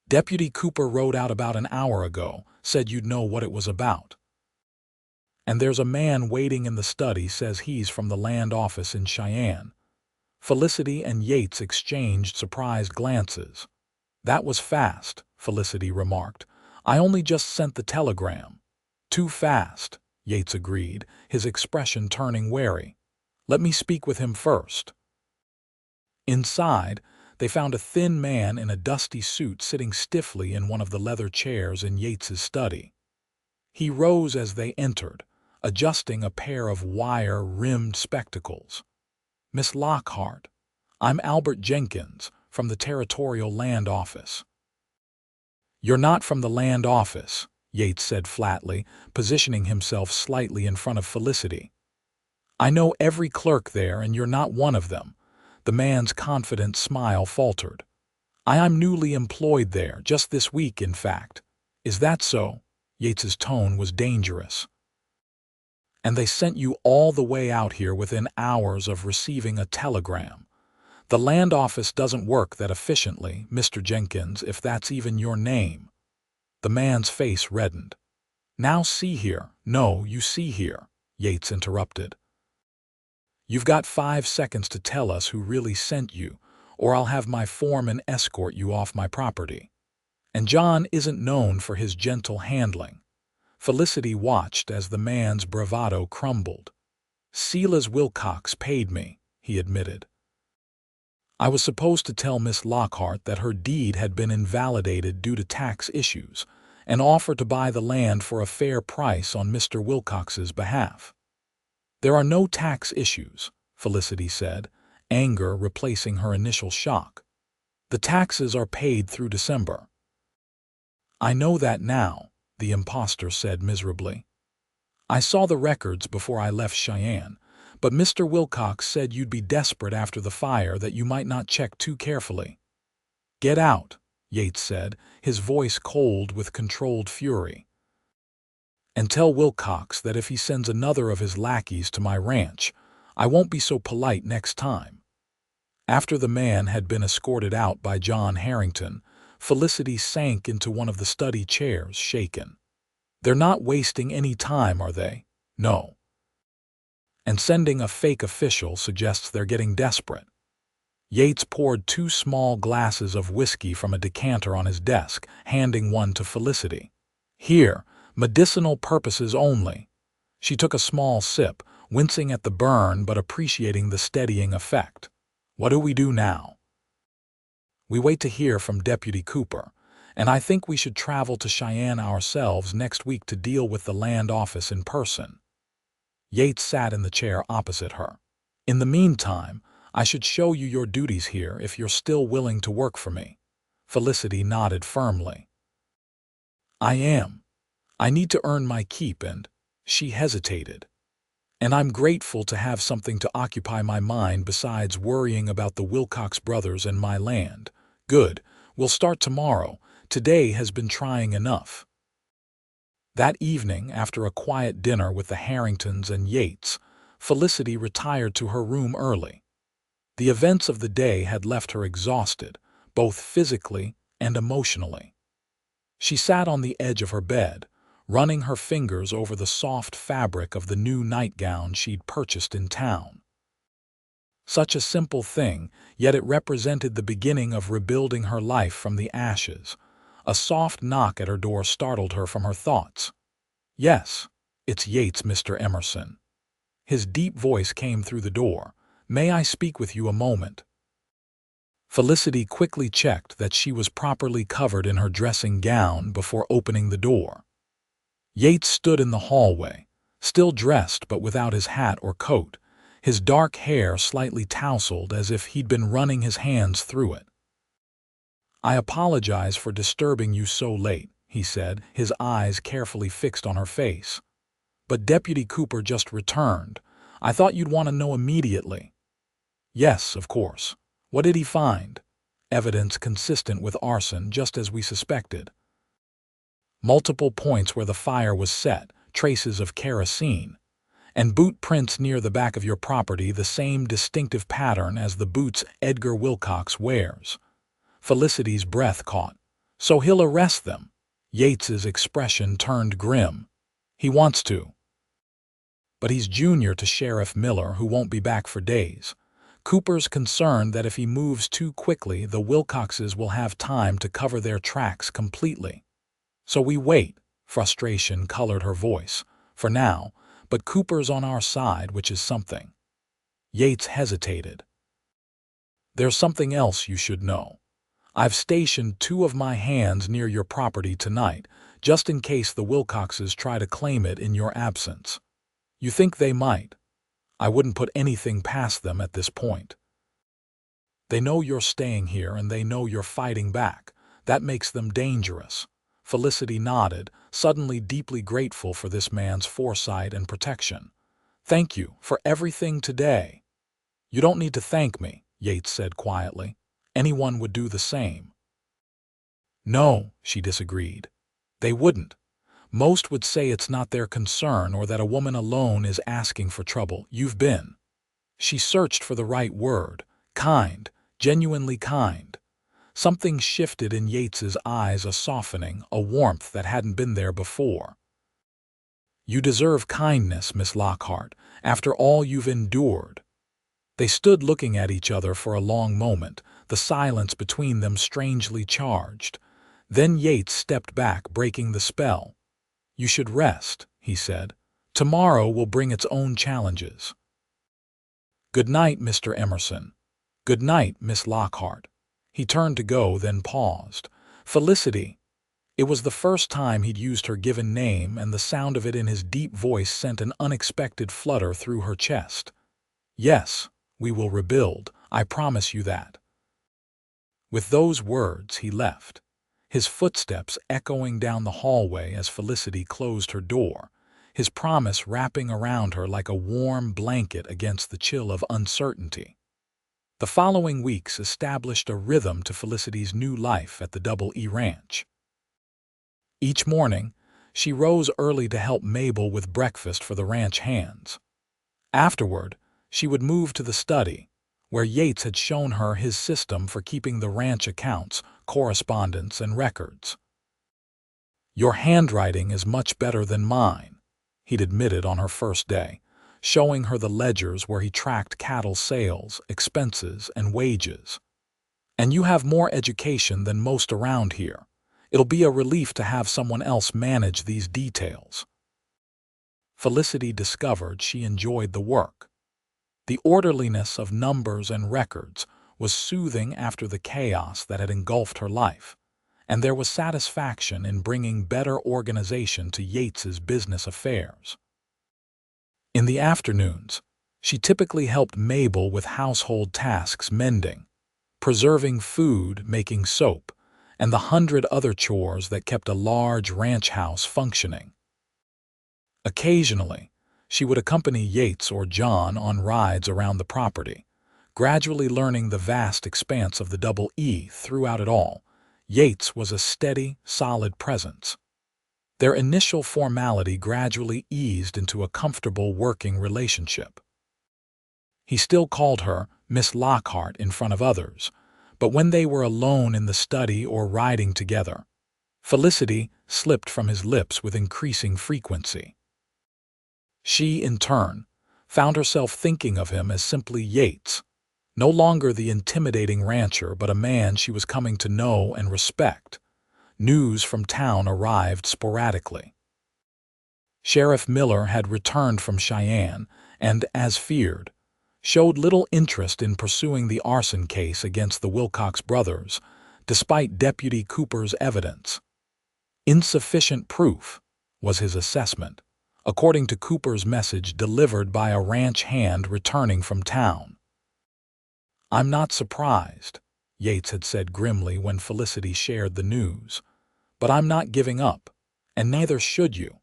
"Deputy Cooper rode out about an hour ago, said you'd know what it was about. And there's a man waiting in the study says he's from the land office in Cheyenne." Felicity and Yates exchanged surprised glances. "That was fast," Felicity remarked. "I only just sent the telegram." "Too fast," Yates agreed, his expression turning wary. "Let me speak with him first." Inside, they found a thin man in a dusty suit sitting stiffly in one of the leather chairs in Yates's study. He rose as they entered, adjusting a pair of wire-rimmed spectacles. "Miss Lockhart, I'm Albert Jenkins, from the Territorial Land Office. "You're not from the Land Office," Yates said flatly, positioning himself slightly in front of Felicity. "I know every clerk there, and you're not one of them." The man's confident smile faltered. "I'm newly employed there, just this week, in fact." "Is that so?" Yates's tone was dangerous. "And they sent you all the way out here within hours of receiving a telegram. The land office doesn't work that efficiently, Mr. Jenkins, if that's even your name." The man's face reddened. "Now see here." "No, you see here," Yates interrupted. "You've got 5 seconds to tell us who really sent you, or I'll have my foreman escort you off my property." And John isn't known for his gentle handling. Felicity watched as the man's bravado crumbled. "Silas Wilcox paid me," he admitted. "I was supposed to tell Miss Lockhart that her deed had been invalidated due to tax issues, and offer to buy the land for a fair price on Mr. Wilcox's behalf." "There are no tax issues," Felicity said, anger replacing her initial shock. "The taxes are paid through December." "I know that now," the impostor said miserably. "I saw the records before I left Cheyenne, but Mr. Wilcox said you'd be desperate after the fire, that you might not check too carefully." "Get out," Yates said, his voice cold with controlled fury. "And tell Wilcox that if he sends another of his lackeys to my ranch, I won't be so polite next time." After the man had been escorted out by John Harrington, Felicity sank into one of the study chairs, shaken. "They're not wasting any time, are they?" "No. And sending a fake official suggests they're getting desperate." Yates poured 2 small glasses of whiskey from a decanter on his desk, handing one to Felicity. "Here, medicinal purposes only." She took a small sip, wincing at the burn but appreciating the steadying effect. "What do we do now?" "We wait to hear from Deputy Cooper, and I think we should travel to Cheyenne ourselves next week to deal with the land office in person." Yates sat in the chair opposite her. "In the meantime, I should show you your duties here if you're still willing to work for me." Felicity nodded firmly. "I am. I need to earn my keep and—" she hesitated. "And I'm grateful to have something to occupy my mind besides worrying about the Wilcox brothers and my land." "Good. We'll start tomorrow. Today has been trying enough." That evening, after a quiet dinner with the Harringtons and Yates, Felicity retired to her room early. The events of the day had left her exhausted, both physically and emotionally. She sat on the edge of her bed, running her fingers over the soft fabric of the new nightgown she'd purchased in town. Such a simple thing, yet it represented the beginning of rebuilding her life from the ashes. A soft knock at her door startled her from her thoughts. "Yes, it's Yates, Mr. Emerson." His deep voice came through the door. "May I speak with you a moment?" Felicity quickly checked that she was properly covered in her dressing gown before opening the door. Yates stood in the hallway, still dressed but without his hat or coat, his dark hair slightly tousled as if he'd been running his hands through it. "I apologize for disturbing you so late," he said, his eyes carefully fixed on her face. "But Deputy Cooper just returned. I thought you'd want to know immediately." "Yes, of course. What did he find?" "Evidence consistent with arson, just as we suspected. Multiple points where the fire was set, traces of kerosene, and boot prints near the back of your property, the same distinctive pattern as the boots Edgar Wilcox wears." Felicity's breath caught. "So he'll arrest them?" Yates's expression turned grim. "He wants to. But he's junior to Sheriff Miller, who won't be back for days. Cooper's concerned that if he moves too quickly, the Wilcoxes will have time to cover their tracks completely. So we wait." Frustration colored her voice. "For now, but Cooper's on our side, which is something." Yates hesitated. "There's something else you should know. I've stationed 2 of my hands near your property tonight, just in case the Wilcoxes try to claim it in your absence. You think they might? I wouldn't put anything past them at this point." They know you're staying here and they know you're fighting back. That makes them dangerous." Felicity nodded, suddenly deeply grateful for this man's foresight and protection. "Thank you for everything today." "You don't need to thank me," Yates said quietly. "Anyone would do the same." "No," she disagreed. "They wouldn't. Most would say it's not their concern or that a woman alone is asking for trouble. You've been." She searched for the right word. Kind, genuinely kind. Something shifted in Yates's eyes, a softening, a warmth that hadn't been there before. "You deserve kindness, Miss Lockhart, after all you've endured." They stood looking at each other for a long moment, the silence between them strangely charged. Then Yates stepped back, breaking the spell. "You should rest," he said. "Tomorrow will bring its own challenges." "Good night, Mr. Emerson." "Good night, Miss Lockhart." He turned to go, then paused. "Felicity." It was the first time he'd used her given name, and the sound of it in his deep voice sent an unexpected flutter through her chest. "Yes, we will rebuild. I promise you that." With those words, he left, his footsteps echoing down the hallway as Felicity closed her door, his promise wrapping around her like a warm blanket against the chill of uncertainty. The following weeks established a rhythm to Felicity's new life at the Double E Ranch. Each morning, she rose early to help Mabel with breakfast for the ranch hands. Afterward, she would move to the study, where Yates had shown her his system for keeping the ranch accounts, correspondence, and records. "Your handwriting is much better than mine," he'd admitted on her first day, showing her the ledgers where he tracked cattle sales, expenses, and wages. "And you have more education than most around here. It'll be a relief to have someone else manage these details." Felicity discovered she enjoyed the work. The orderliness of numbers and records was soothing after the chaos that had engulfed her life, and there was satisfaction in bringing better organization to Yates's business affairs. In the afternoons, she typically helped Mabel with household tasks, mending, preserving food, making soap, and the 100 other chores that kept a large ranch house functioning. Occasionally, she would accompany Yates or John on rides around the property, gradually learning the vast expanse of the Double E. Throughout it all, Yates was a steady, solid presence. Their initial formality gradually eased into a comfortable working relationship. He still called her Miss Lockhart in front of others, but when they were alone in the study or riding together, Felicity slipped from his lips with increasing frequency. She, in turn, found herself thinking of him as simply Yates, no longer the intimidating rancher, but a man she was coming to know and respect. News from town arrived sporadically. Sheriff Miller had returned from Cheyenne and, as feared, showed little interest in pursuing the arson case against the Wilcox brothers, despite Deputy Cooper's evidence. Insufficient proof, was his assessment, according to Cooper's message delivered by a ranch hand returning from town. "I'm not surprised," Yates had said grimly when Felicity shared the news. "But I'm not giving up, and neither should you."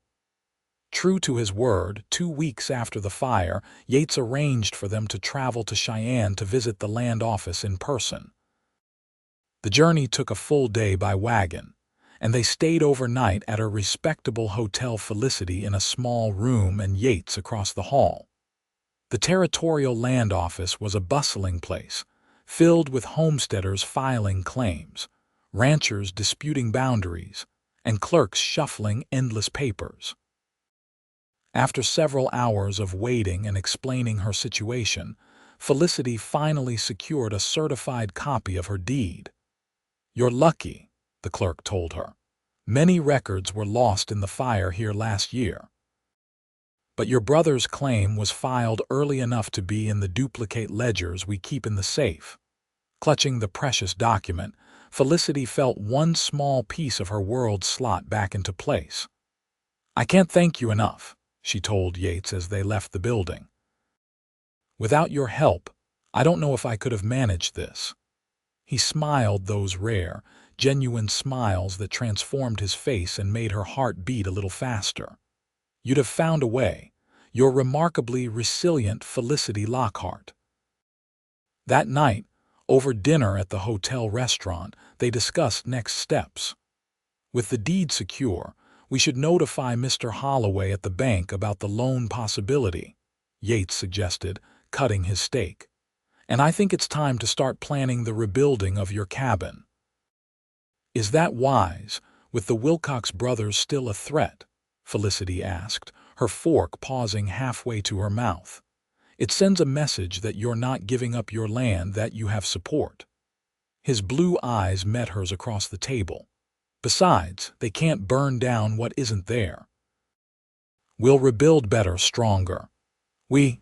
True to his word, 2 weeks after the fire, Yates arranged for them to travel to Cheyenne to visit the land office in person. The journey took a full day by wagon, and they stayed overnight at a respectable hotel, Felicity in a small room and Yates across the hall. The territorial land office was a bustling place, filled with homesteaders filing claims, ranchers disputing boundaries, and clerks shuffling endless papers. After several hours of waiting and explaining her situation, Felicity finally secured a certified copy of her deed. "You're lucky," the clerk told her. "Many records were lost in the fire here last year. But your brother's claim was filed early enough to be in the duplicate ledgers we keep in the safe." Clutching the precious document, Felicity felt one small piece of her world slot back into place. "I can't thank you enough," she told Yates as they left the building. "Without your help, I don't know if I could have managed this." He smiled, those rare, genuine smiles that transformed his face and made her heart beat a little faster. "You'd have found a way. You're remarkably resilient, Felicity Lockhart." That night, over dinner at the hotel restaurant, they discussed next steps. "With the deed secure, we should notify Mr. Holloway at the bank about the loan possibility," Yates suggested, cutting his steak. "And I think it's time to start planning the rebuilding of your cabin." "Is that wise, with the Wilcox brothers still a threat?" Felicity asked, her fork pausing halfway to her mouth. "It sends a message that you're not giving up your land, that you have support." His blue eyes met hers across the table. "Besides, they can't burn down what isn't there. We'll rebuild better, stronger."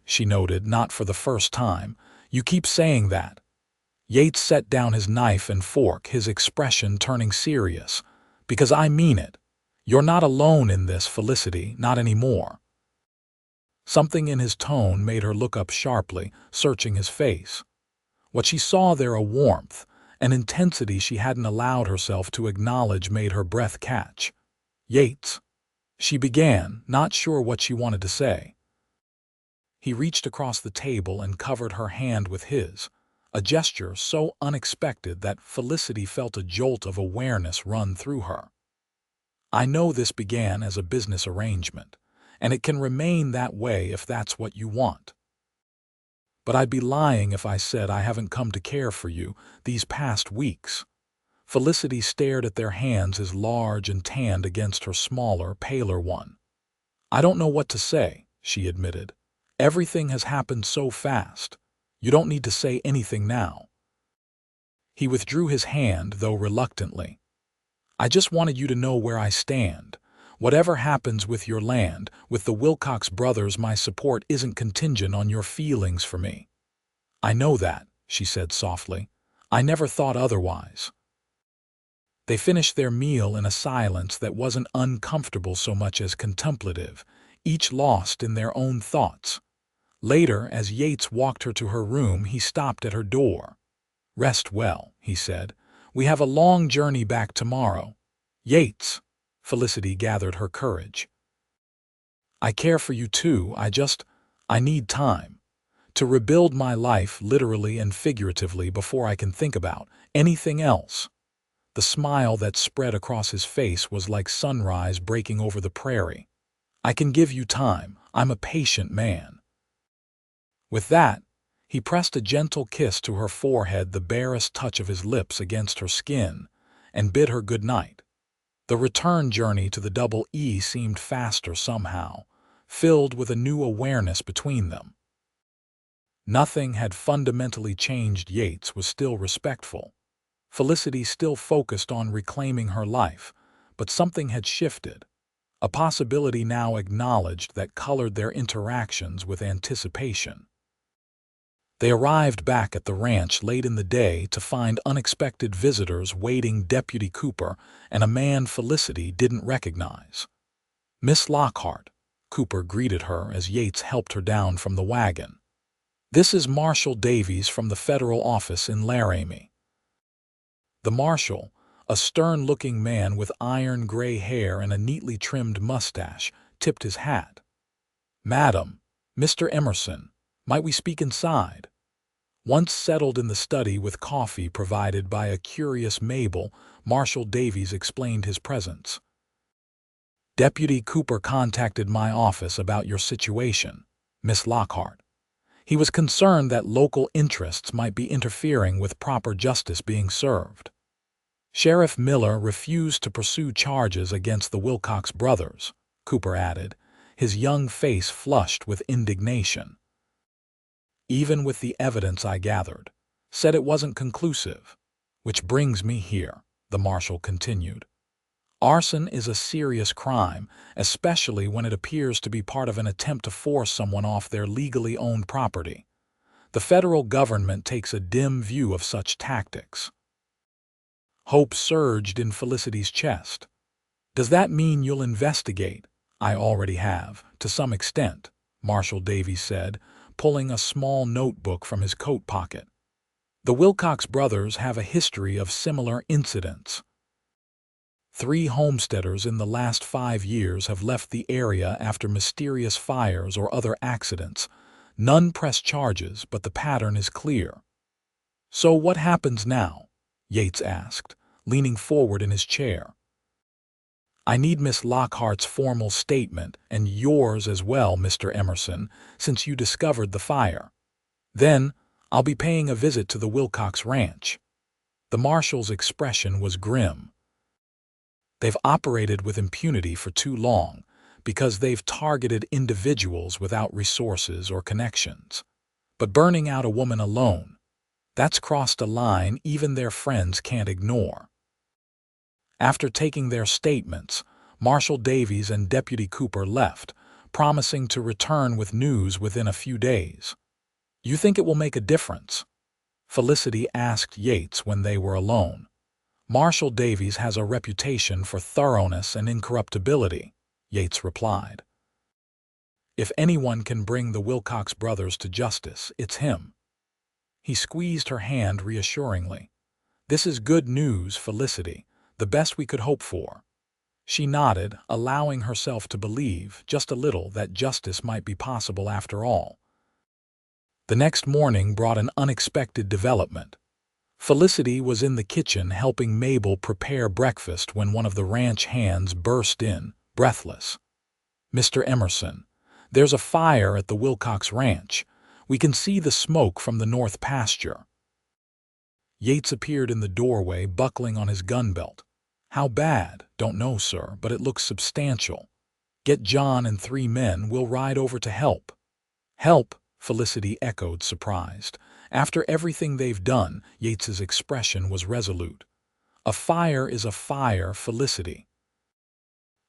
She noted, not for the first time. "You keep saying that." Yates set down his knife and fork, his expression turning serious. "Because I mean it. You're not alone in this, Felicity, not anymore." Something in his tone made her look up sharply, searching his face. What she saw there, a warmth, an intensity she hadn't allowed herself to acknowledge, made her breath catch. "Yates," she began, not sure what she wanted to say. He reached across the table and covered her hand with his, a gesture so unexpected that Felicity felt a jolt of awareness run through her. "I know this began as a business arrangement, and it can remain that way if that's what you want. But I'd be lying if I said I haven't come to care for you these past weeks." Felicity stared at their hands, as large and tanned against her smaller, paler one. "I don't know what to say," she admitted. "Everything has happened so fast. You don't need to say anything now." He withdrew his hand, though reluctantly. "I just wanted you to know where I stand. Whatever happens with your land, with the Wilcox brothers, my support isn't contingent on your feelings for me." "I know that," she said softly. "I never thought otherwise." They finished their meal in a silence that wasn't uncomfortable so much as contemplative, each lost in their own thoughts. Later, as Yates walked her to her room, he stopped at her door. "Rest well," he said. "We have a long journey back tomorrow." "Yates," Felicity gathered her courage. "I care for you too. I need time to rebuild my life, literally and figuratively, before I can think about anything else." The smile that spread across his face was like sunrise breaking over the prairie. "I can give you time. I'm a patient man." With that, he pressed a gentle kiss to her forehead, the barest touch of his lips against her skin, and bid her good night. The return journey to the Double E seemed faster somehow, filled with a new awareness between them. Nothing had fundamentally changed. Yates was still respectful. Felicity still focused on reclaiming her life, but something had shifted. A possibility now acknowledged that colored their interactions with anticipation. They arrived back at the ranch late in the day to find unexpected visitors waiting: Deputy Cooper and a man Felicity didn't recognize. "Miss Lockhart," Cooper greeted her as Yates helped her down from the wagon. "This is Marshal Davies from the federal office in Laramie." The marshal, a stern-looking man with iron gray hair and a neatly trimmed mustache, tipped his hat. "Madam, Mr. Emerson, might we speak inside?" Once settled in the study with coffee provided by a curious Mabel, Marshal Davies explained his presence. "Deputy Cooper contacted my office about your situation, Miss Lockhart. He was concerned that local interests might be interfering with proper justice being served." "Sheriff Miller refused to pursue charges against the Wilcox brothers," Cooper added, his young face flushed with indignation. "Even with the evidence I gathered, said it wasn't conclusive. Which brings me here," the marshal continued. "Arson is a serious crime, especially when it appears to be part of an attempt to force someone off their legally owned property. The federal government takes a dim view of such tactics." Hope surged in Felicity's chest. "Does that mean you'll investigate?" "I already have, to some extent," Marshal Davies said, pulling a small notebook from his coat pocket. The Wilcox brothers have a history of similar incidents. 3 homesteaders in the last 5 years have left the area after mysterious fires or other accidents. None press charges, but the pattern is clear. "So what happens now?" Yates asked, leaning forward in his chair. "I need Miss Lockhart's formal statement, and yours as well, Mr. Emerson, since you discovered the fire. Then, I'll be paying a visit to the Wilcox ranch." The marshal's expression was grim. "They've operated with impunity for too long, because they've targeted individuals without resources or connections. But burning out a woman alone, that's crossed a line even their friends can't ignore." After taking their statements, Marshal Davies and Deputy Cooper left, promising to return with news within a few days. "You think it will make a difference?" Felicity asked Yates when they were alone. "Marshal Davies has a reputation for thoroughness and incorruptibility," Yates replied. "If anyone can bring the Wilcox brothers to justice, it's him." He squeezed her hand reassuringly. "This is good news, Felicity, the best we could hope for." She nodded, allowing herself to believe, just a little, that justice might be possible after all. The next morning brought an unexpected development. Felicity was in the kitchen helping Mabel prepare breakfast when one of the ranch hands burst in, breathless. "Mr. Emerson, there's a fire at the Wilcox ranch. We can see the smoke from the north pasture." Yates appeared in the doorway, buckling on his gun belt. "How bad?" "Don't know, sir, but it looks substantial." "Get John and 3 men. We'll ride over to help." "Help?" Felicity echoed, surprised. After everything they've done, Yates's expression was resolute. "A fire is a fire, Felicity.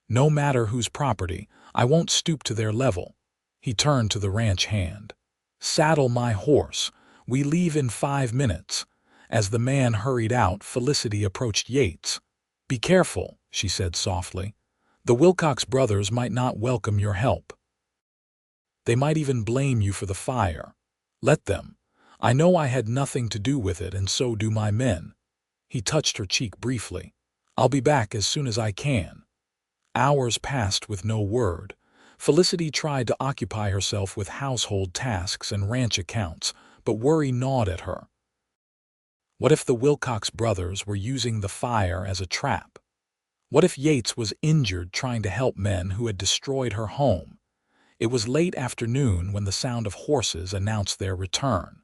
No matter whose property, I won't stoop to their level." He turned to the ranch hand. "Saddle my horse. We leave in 5 minutes." As the man hurried out, Felicity approached Yates. "Be careful," she said softly. "The Wilcox brothers might not welcome your help. They might even blame you for the fire. Let them. I know I had nothing to do with it, and so do my men." He touched her cheek briefly. "I'll be back as soon as I can." Hours passed with no word. Felicity tried to occupy herself with household tasks and ranch accounts, but worry gnawed at her. What if the Wilcox brothers were using the fire as a trap? What if Yates was injured trying to help men who had destroyed her home? It was late afternoon when the sound of horses announced their return.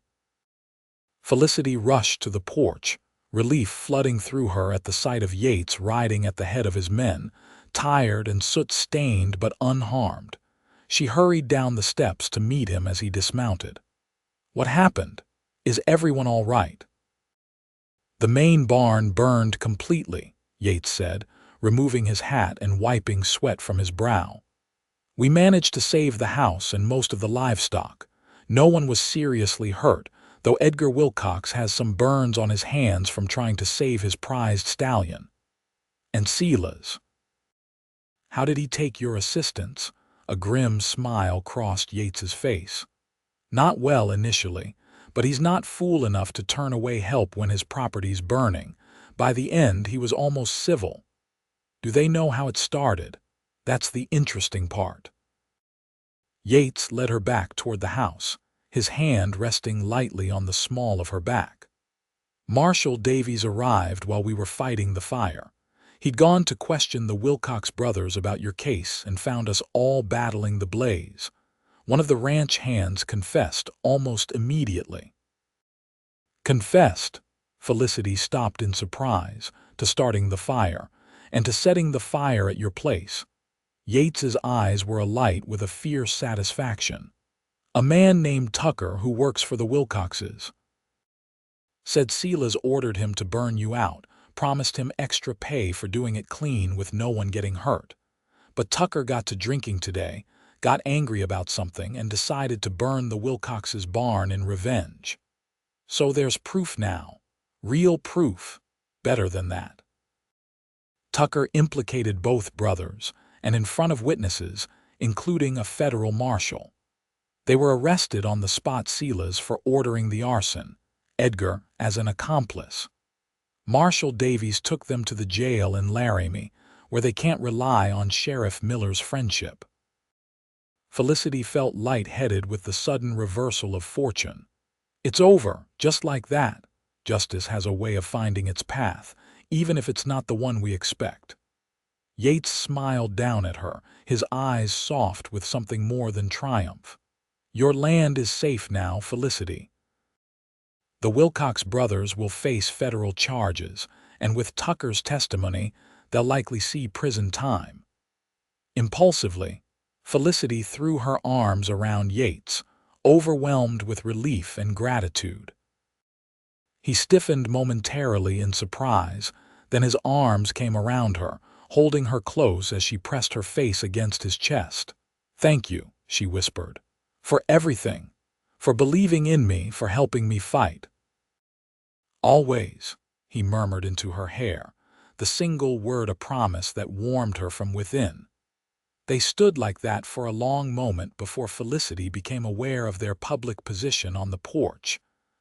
Felicity rushed to the porch, relief flooding through her at the sight of Yates riding at the head of his men, tired and soot-stained but unharmed. She hurried down the steps to meet him as he dismounted. "What happened? Is everyone all right?" "The main barn burned completely," Yates said, removing his hat and wiping sweat from his brow. "We managed to save the house and most of the livestock. No one was seriously hurt, though Edgar Wilcox has some burns on his hands from trying to save his prized stallion." "And Sela's. How did he take your assistance?" A grim smile crossed Yates's face. "Not well initially, but he's not fool enough to turn away help when his property's burning. By the end, he was almost civil." "Do they know how it started? That's the interesting part." Yates led her back toward the house, his hand resting lightly on the small of her back. "Marshal Davies arrived while we were fighting the fire. He'd gone to question the Wilcox brothers about your case and found us all battling the blaze. One of the ranch hands confessed almost immediately." "Confessed?" Felicity stopped in surprise, "to starting the fire, and to setting the fire at your place." Yates's eyes were alight with a fierce satisfaction. "A man named Tucker who works for the Wilcoxes. Said Sela's ordered him to burn you out, promised him extra pay for doing it clean with no one getting hurt. But Tucker got to drinking today, got angry about something, and decided to burn the Wilcoxes' barn in revenge. So there's proof now. Real proof. Better than that. Tucker implicated both brothers, and in front of witnesses, including a federal marshal." They were arrested on the spot Silas for ordering the arson, Edgar as an accomplice. Marshal Davies took them to the jail in Laramie, where they can't rely on Sheriff Miller's friendship. Felicity felt light-headed with the sudden reversal of fortune. It's over, just like that. Justice has a way of finding its path, even if it's not the one we expect. Yates smiled down at her, his eyes soft with something more than triumph. Your land is safe now, Felicity. The Wilcox brothers will face federal charges, and with Tucker's testimony, they'll likely see prison time. Impulsively, Felicity threw her arms around Yates, overwhelmed with relief and gratitude. He stiffened momentarily in surprise, then his arms came around her, holding her close as she pressed her face against his chest. "Thank you," she whispered, "for everything, for believing in me, for helping me fight." "Always," he murmured into her hair, the single word a promise that warmed her from within. They stood like that for a long moment before Felicity became aware of their public position on the porch,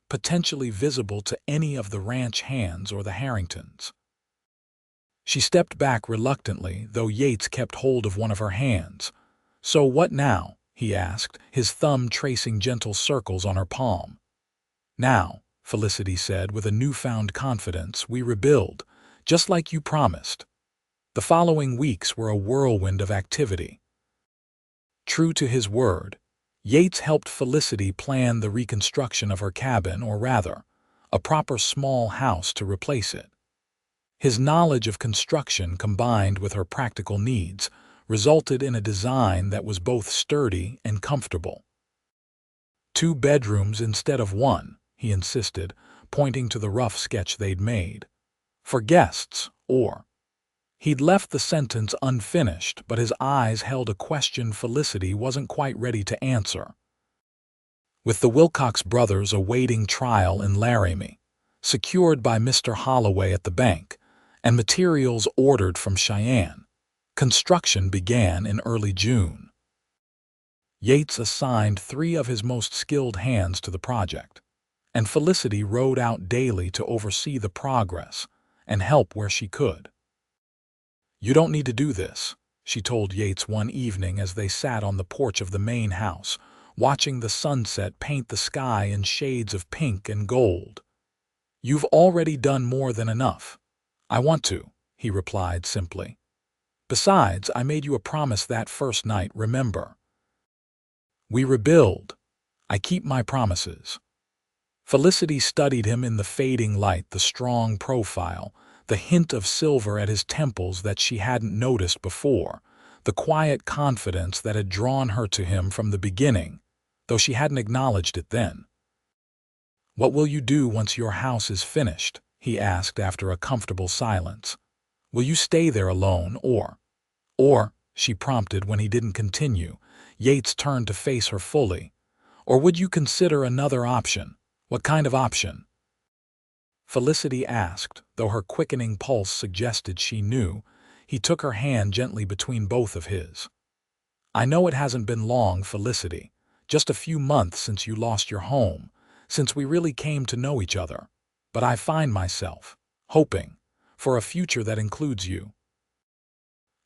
potentially visible to any of the ranch hands or the Harringtons. She stepped back reluctantly, though Yates kept hold of one of her hands. "So what now?" he asked, his thumb tracing gentle circles on her palm. "Now," Felicity said with a newfound confidence, "we rebuild, just like you promised." The following weeks were a whirlwind of activity. True to his word, Yates helped Felicity plan the reconstruction of her cabin, or rather, a proper small house to replace it. His knowledge of construction combined with her practical needs resulted in a design that was both sturdy and comfortable. 2 bedrooms instead of 1, he insisted, pointing to the rough sketch they'd made. For guests, or... He'd left the sentence unfinished, but his eyes held a question Felicity wasn't quite ready to answer. With the Wilcox brothers awaiting trial in Laramie, secured by Mr. Holloway at the bank, and materials ordered from Cheyenne, construction began in early June. Yates assigned 3 of his most skilled hands to the project, and Felicity rode out daily to oversee the progress and help where she could. "You don't need to do this," she told Yates one evening as they sat on the porch of the main house, watching the sunset paint the sky in shades of pink and gold. "You've already done more than enough." "I want to," he replied simply. "Besides, I made you a promise that first night, remember? We rebuild. I keep my promises." Felicity studied him in the fading light, the strong profile, the hint of silver at his temples that she hadn't noticed before, the quiet confidence that had drawn her to him from the beginning, though she hadn't acknowledged it then. "What will you do once your house is finished?" he asked after a comfortable silence. "Will you stay there alone, or, she prompted when he didn't continue. Yates turned to face her fully. "Or would you consider another option?" "What kind of option?" Felicity asked, though her quickening pulse suggested she knew. He took her hand gently between both of his. "I know it hasn't been long, Felicity, just a few months since you lost your home, since we really came to know each other, but I find myself hoping for a future that includes you.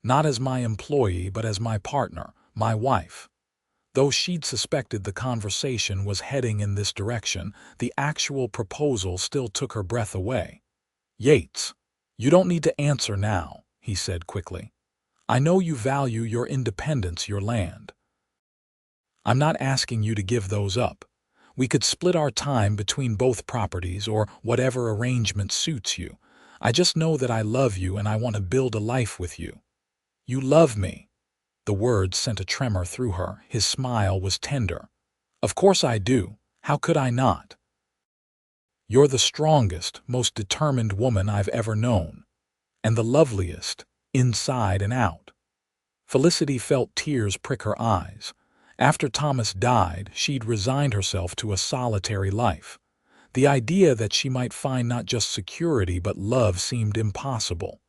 Not as my employee, but as my partner, my wife." Though she'd suspected the conversation was heading in this direction, the actual proposal still took her breath away. "Yates, you don't need to answer now," he said quickly. "I know you value your independence, your land. I'm not asking you to give those up. We could split our time between both properties or whatever arrangement suits you. I just know that I love you and I want to build a life with you." "You love me." The words sent a tremor through her. His smile was tender. "Of course I do. How could I not? You're the strongest, most determined woman I've ever known, and the loveliest, inside and out." Felicity felt tears prick her eyes. After Thomas died, she'd resigned herself to a solitary life. The idea that she might find not just security but love seemed impossible.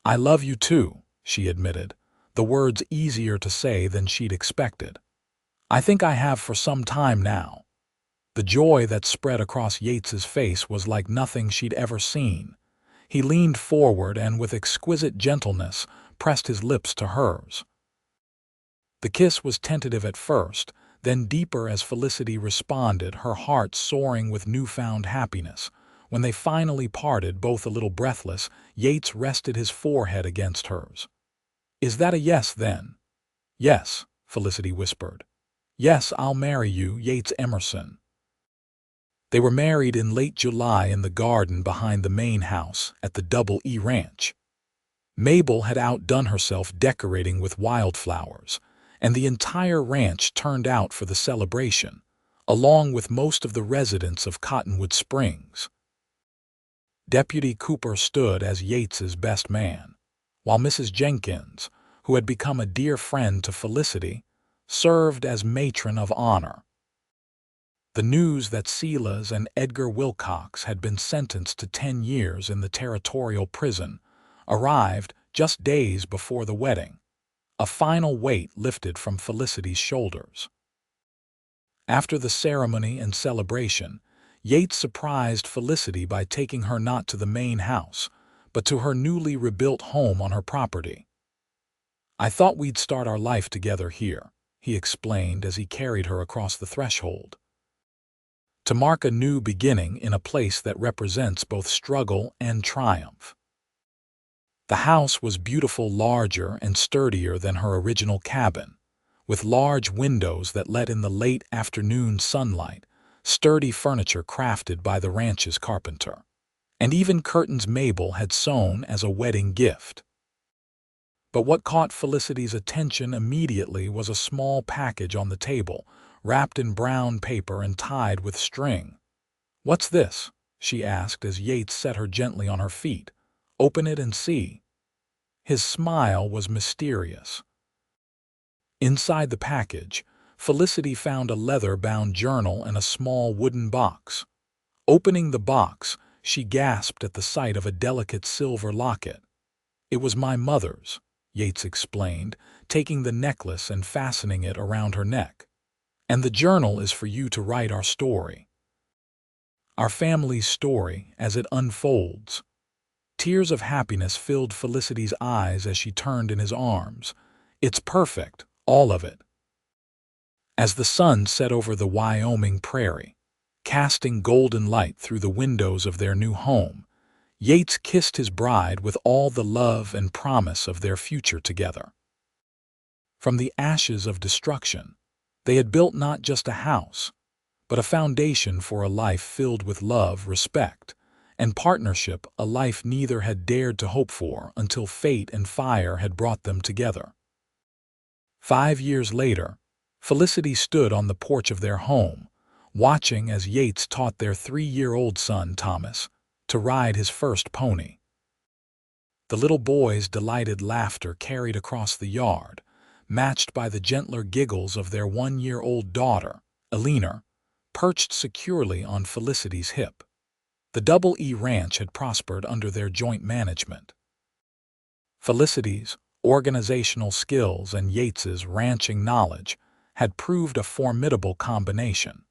"I love you too," she admitted, the words easier to say than she'd expected. I think I have for some time now. The joy that spread across Yates's face was like nothing she'd ever seen. He leaned forward and, with exquisite gentleness, pressed his lips to hers. The kiss was tentative at first, then deeper as Felicity responded, her heart soaring with newfound happiness. When they finally parted, both a little breathless, Yates rested his forehead against hers. "Is that a yes, then?" "Yes," Felicity whispered. "Yes, I'll marry you, Yates Emerson." They were married in late July in the garden behind the main house at the Double E Ranch. Mabel had outdone herself decorating with wildflowers, and the entire ranch turned out for the celebration, along with most of the residents of Cottonwood Springs. Deputy Cooper stood as Yates's best man, while Mrs. Jenkins, who had become a dear friend to Felicity, served as matron of honor. The news that Silas and Edgar Wilcox had been sentenced to 10 years in the territorial prison arrived just days before the wedding. A final weight lifted from Felicity's shoulders. After the ceremony and celebration, Yates surprised Felicity by taking her not to the main house, but to her newly rebuilt home on her property. "I thought we'd start our life together here," he explained as he carried her across the threshold. "To mark a new beginning in a place that represents both struggle and triumph." The house was beautiful, larger and sturdier than her original cabin, with large windows that let in the late afternoon sunlight, sturdy furniture crafted by the ranch's carpenter, and even curtains Mabel had sewn as a wedding gift. But what caught Felicity's attention immediately was a small package on the table, wrapped in brown paper and tied with string. "What's this?" she asked as Yates set her gently on her feet. "Open it and see." His smile was mysterious. Inside the package, Felicity found a leather-bound journal and a small wooden box. Opening the box, she gasped at the sight of a delicate silver locket. "It was my mother's," Yates explained, taking the necklace and fastening it around her neck. "And the journal is for you to write our story. Our family's story as it unfolds." Tears of happiness filled Felicity's eyes as she turned in his arms. "It's perfect, all of it." As the sun set over the Wyoming prairie, casting golden light through the windows of their new home, Yates kissed his bride with all the love and promise of their future together. From the ashes of destruction, they had built not just a house, but a foundation for a life filled with love, respect, and partnership, a life neither had dared to hope for until fate and fire had brought them together. 5 years later, Felicity stood on the porch of their home, watching as Yates taught their 3-year-old son, Thomas, to ride his first pony. The little boy's delighted laughter carried across the yard, matched by the gentler giggles of their 1-year-old daughter, Eleanor, perched securely on Felicity's hip. The Double E Ranch had prospered under their joint management. Felicity's organizational skills and Yates's ranching knowledge had proved a formidable combination.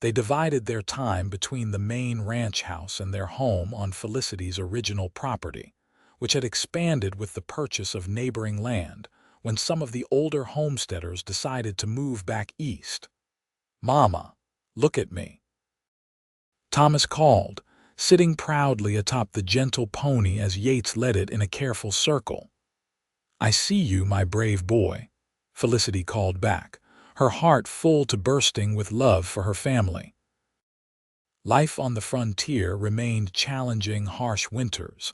They divided their time between the main ranch house and their home on Felicity's original property, which had expanded with the purchase of neighboring land when some of the older homesteaders decided to move back east. "Mama, look at me," Thomas called, sitting proudly atop the gentle pony as Yates led it in a careful circle. "I see you, my brave boy," Felicity called back, her heart full to bursting with love for her family. Life on the frontier remained challenging. Harsh winters,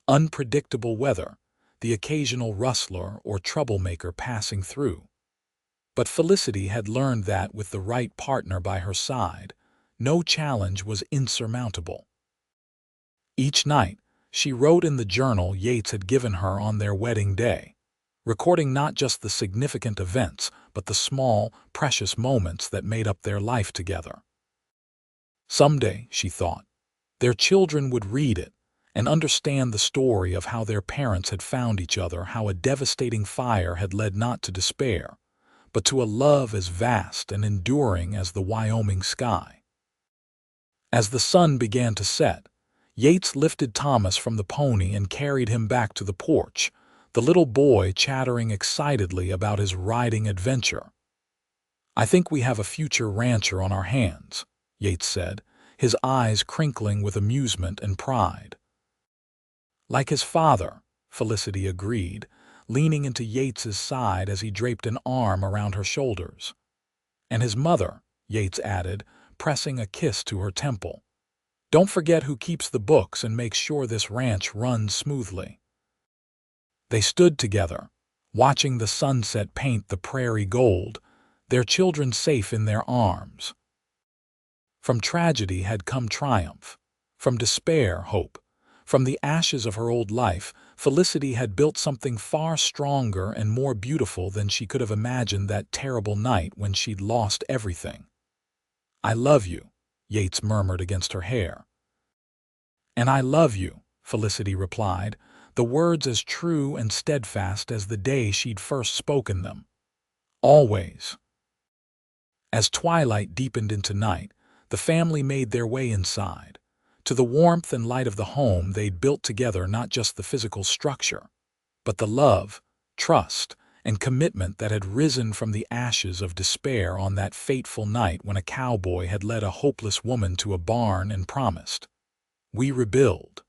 unpredictable weather, the occasional rustler or troublemaker passing through. But Felicity had learned that with the right partner by her side, no challenge was insurmountable. Each night, she wrote in the journal Yates had given her on their wedding day, recording not just the significant events, but the small, precious moments that made up their life together. Someday, she thought, their children would read it and understand the story of how their parents had found each other, how a devastating fire had led not to despair, but to a love as vast and enduring as the Wyoming sky. As the sun began to set, Yates lifted Thomas from the pony and carried him back to the porch, the little boy chattering excitedly about his riding adventure. "I think we have a future rancher on our hands," Yates said, his eyes crinkling with amusement and pride. "Like his father," Felicity agreed, leaning into Yates's side as he draped an arm around her shoulders. "And his mother," Yates added, pressing a kiss to her temple. "Don't forget who keeps the books and makes sure this ranch runs smoothly." They stood together, watching the sunset paint the prairie gold, their children safe in their arms. From tragedy had come triumph. From despair, hope. From the ashes of her old life, Felicity had built something far stronger and more beautiful than she could have imagined that terrible night when she'd lost everything. "I love you," Yates murmured against her hair. "And I love you," Felicity replied, the words as true and steadfast as the day she'd first spoken them. "Always." As twilight deepened into night, the family made their way inside, to the warmth and light of the home they'd built together, not just the physical structure, but the love, trust, and commitment that had risen from the ashes of despair on that fateful night when a cowboy had led a hopeless woman to a barn and promised, "We rebuild."